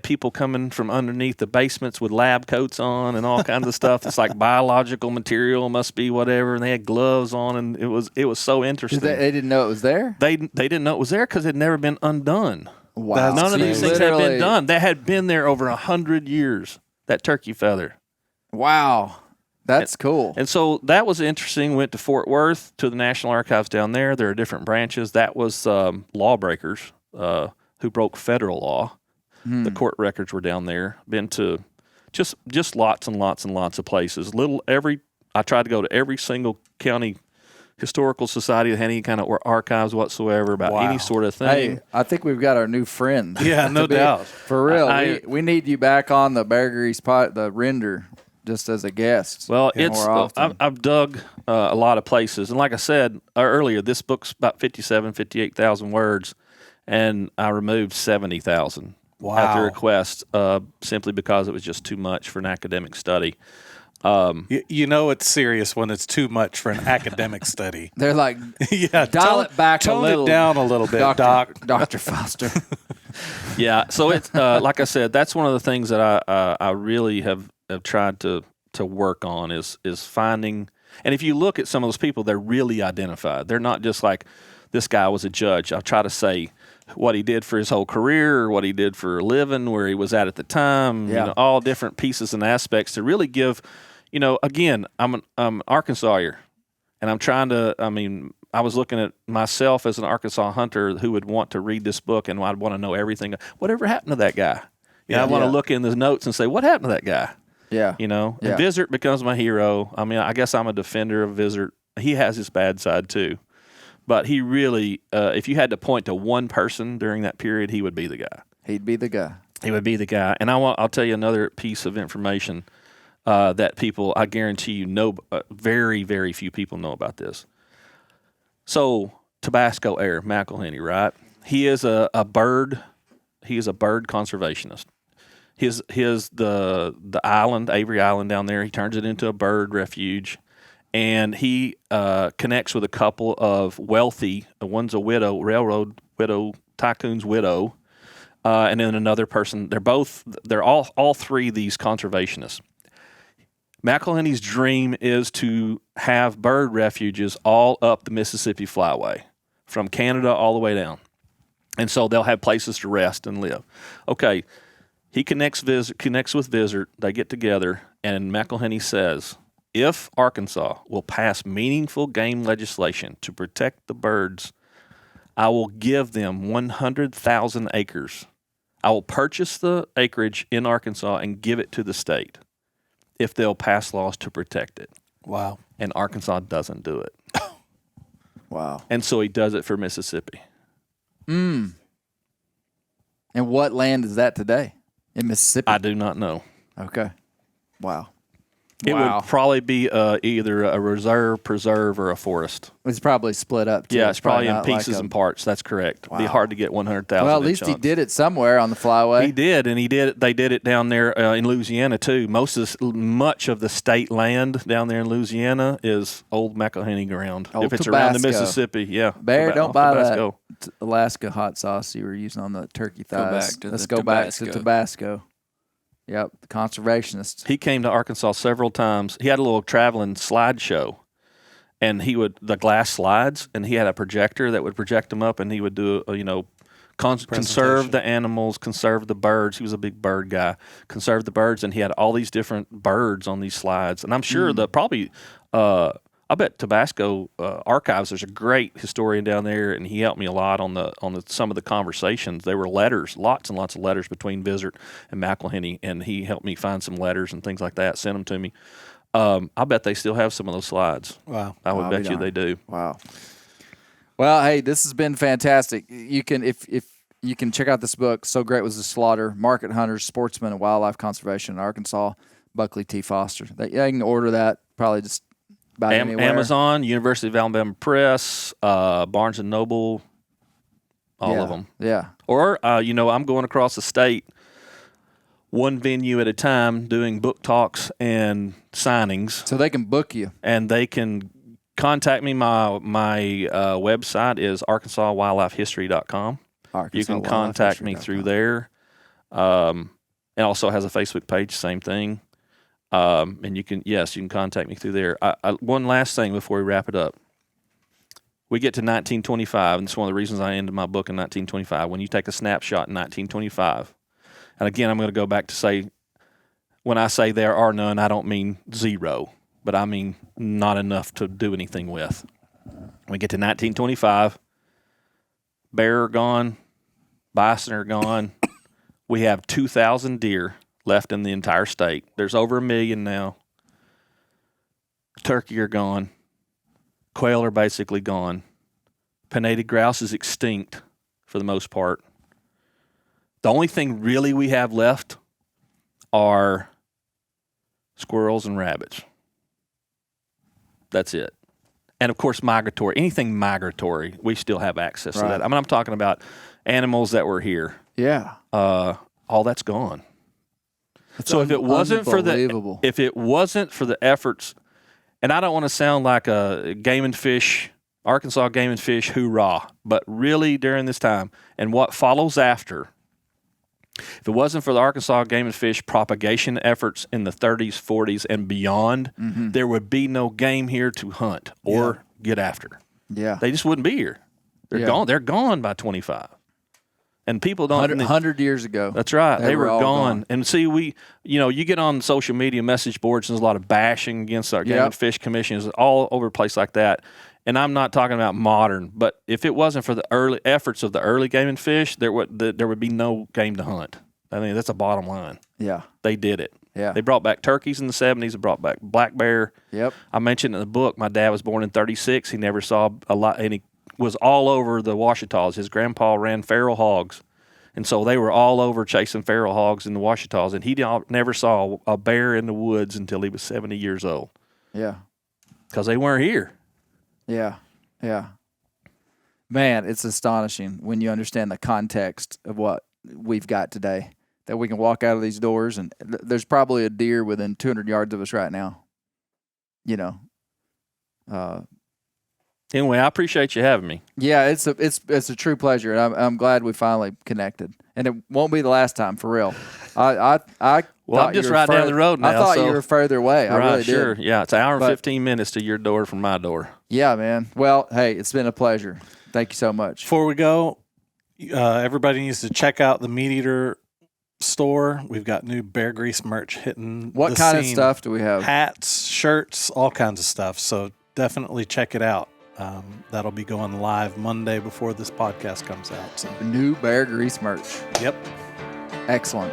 people coming from underneath the basements with lab coats on and all kinds of stuff. It's like biological material, must be whatever. And they had gloves on, and it was so interesting. They didn't know it was there? They didn't know it was there because it had never been undone. Wow. None of these things had been done. They had been there over 100 years, that turkey feather. Wow. That's cool. And so that was interesting. Went to Fort Worth, to the National Archives down there. There are different branches. That was lawbreakers who broke federal law. The court records were down there. Been to just lots and lots and lots of places. I tried to go to every single county historical society that had any kind of archives whatsoever about any sort of thing. Hey, I think we've got our new friend. Yeah, no doubt. For real. We need you back on the Bear Grease the render just as a guest. Well, more often. I've dug a lot of places. And like I said earlier, this book's about 58,000 words, and I removed 70,000. Wow. At the request, simply because it was just too much for an academic study. You know it's serious when it's too much for an academic study. They're like, yeah, dial it back a little. Tone it down a little bit, Dr. Foster. Yeah, so it's like I said, that's one of the things that I really have tried to work on is finding. And if you look at some of those people, they're really identified. They're not just like, this guy was a judge. I'll try to say what he did for his whole career, or what he did for a living, where he was at the time, all different pieces and aspects to really give, again, I'm an Arkansasier, and I'm trying to, I was looking at myself as an Arkansas hunter who would want to read this book, and I'd want to know everything. Whatever happened to that guy? I want to look in the notes and say, what happened to that guy? Yeah. And Visit becomes my hero. I guess I'm a defender of Visit. He has his bad side too. But he really, if you had to point to one person during that period, he would be the guy. He'd be the guy. He would be the guy. And I'll tell you another piece of information that people, I guarantee you, know. Very, very few people know about this. So Tabasco Air, McElhenney, right? He is a bird. He is a bird conservationist. The island, Avery Island down there, he turns it into a bird refuge. And he connects with a couple of wealthy. One's a widow, railroad widow, tycoon's widow, and then another person. They're all three of these conservationists. McElhenney's dream is to have bird refuges all up the Mississippi Flyway, from Canada all the way down. And so they'll have places to rest and live. Okay, he connects with Visit. They get together, and McElhenney says, if Arkansas will pass meaningful game legislation to protect the birds, I will give them 100,000 acres. I will purchase the acreage in Arkansas and give it to the state if they'll pass laws to protect it. Wow. And Arkansas doesn't do it. Wow. And so he does it for Mississippi. And what land is that today in Mississippi? I do not know. Okay. Wow. It would probably be either a reserve, preserve, or a forest. It's probably split up, too. Yeah, it's probably in not pieces like and parts. That's correct. Wow. It'd be hard to get 100,000. Well, at least he did it somewhere on the flyway. He did, and they did it down there in Louisiana too. Much of the state land down there in Louisiana is old McElhenney ground. Old if it's around the Tabasco. Mississippi, yeah. Bear, don't buy Tabasco. that Alaska hot sauce you were using on the turkey thighs. Let's go back to Tabasco. Tabasco. Yep, the conservationists. He came to Arkansas several times. He had a little traveling slideshow, and the glass slides, and he had a projector that would project them up, and he would do conserve the animals, conserve the birds. He was a big bird guy. Conserve the birds, and he had all these different birds on these slides. And I'm sure that probably, I bet Tabasco Archives. There's a great historian down there, and he helped me a lot on some of the conversations. There were letters, lots and lots of letters between Visit and McElhenney, and he helped me find some letters and things like that. Sent them to me. I bet they still have some of those slides. Wow. I would bet you they do. Wow. Well, hey, this has been fantastic. You can if you can check out this book. So Great Was the Slaughter: Market Hunters, Sportsmen, and Wildlife Conservation in Arkansas. Buckley T. Foster. You can order that probably just about anywhere. Amazon, University of Alabama Press, Barnes and Noble, all of them. Yeah. Or I'm going across the state, one venue at a time, doing book talks and signings. So they can book you. And they can contact me. My website is arkansaswildlifehistory.com. You can contact me through there. And also has a Facebook page, same thing. And you can contact me through there. One last thing before we wrap it up. We get to 1925, and it's one of the reasons I ended my book in 1925. When you take a snapshot in 1925, and again, I'm going to go back to say, when I say there are none, I don't mean zero, but I mean not enough to do anything with. We get to 1925, bear are gone, bison are gone. We have 2,000 deer left in the entire state. There's over 1 million now. Turkey are gone. Quail are basically gone. Pinnated grouse is extinct for the most part. The only thing really we have left are squirrels and rabbits. That's it. And of course, migratory. Anything migratory, we still have access to that. I mean, I'm talking about animals that were here. Yeah. All that's gone. So if it wasn't for the efforts, and I don't want to sound like a Game and Fish, Arkansas Game and Fish hoorah, but really during this time and what follows after, if it wasn't for the Arkansas Game and Fish propagation efforts in the 30s, 40s, and beyond, there would be no game here to hunt or get after. Yeah. They just wouldn't be here. They're gone. They're gone by 25. And people don't 100 years ago. That's right. They were all gone. And see, you get on social media message boards and there's a lot of bashing against our Game and Fish commissions all over the place like that. And I'm not talking about modern, but if it wasn't for the early efforts of the early Game and Fish, there would be no game to hunt. I mean, that's a bottom line. Yeah. They did it. Yeah. They brought back turkeys in the 70s. They brought back black bear. Yep. I mentioned in the book, my dad was born in 36. He never saw a lot, and he was all over the Ouachita's. His grandpa ran feral hogs. And so they were all over chasing feral hogs in the Ouachita's, and he never saw a bear in the woods until he was 70 years old. Yeah. Because they weren't here. Yeah. Yeah. Man, it's astonishing when you understand the context of what we've got today, that we can walk out of these doors and there's probably a deer within 200 yards of us right now. Anyway, I appreciate you having me. Yeah, it's a true pleasure, and I'm glad we finally connected. And it won't be the last time, for real. I Well, I'm just right down the road now. I thought so, you were further away. I really sure. did. Yeah, it's an hour and But- 15 minutes to your door from my door. Yeah, man. Well, hey, it's been a pleasure. Thank you so much. Before we go, everybody needs to check out the MeatEater store. We've got new Bear Grease merch hitting. What the kind of scene. stuff do we have? Hats, shirts, all kinds of stuff. So definitely check it out. That'll be going live Monday before this podcast comes out. So. New Bear Grease merch. Yep. Excellent.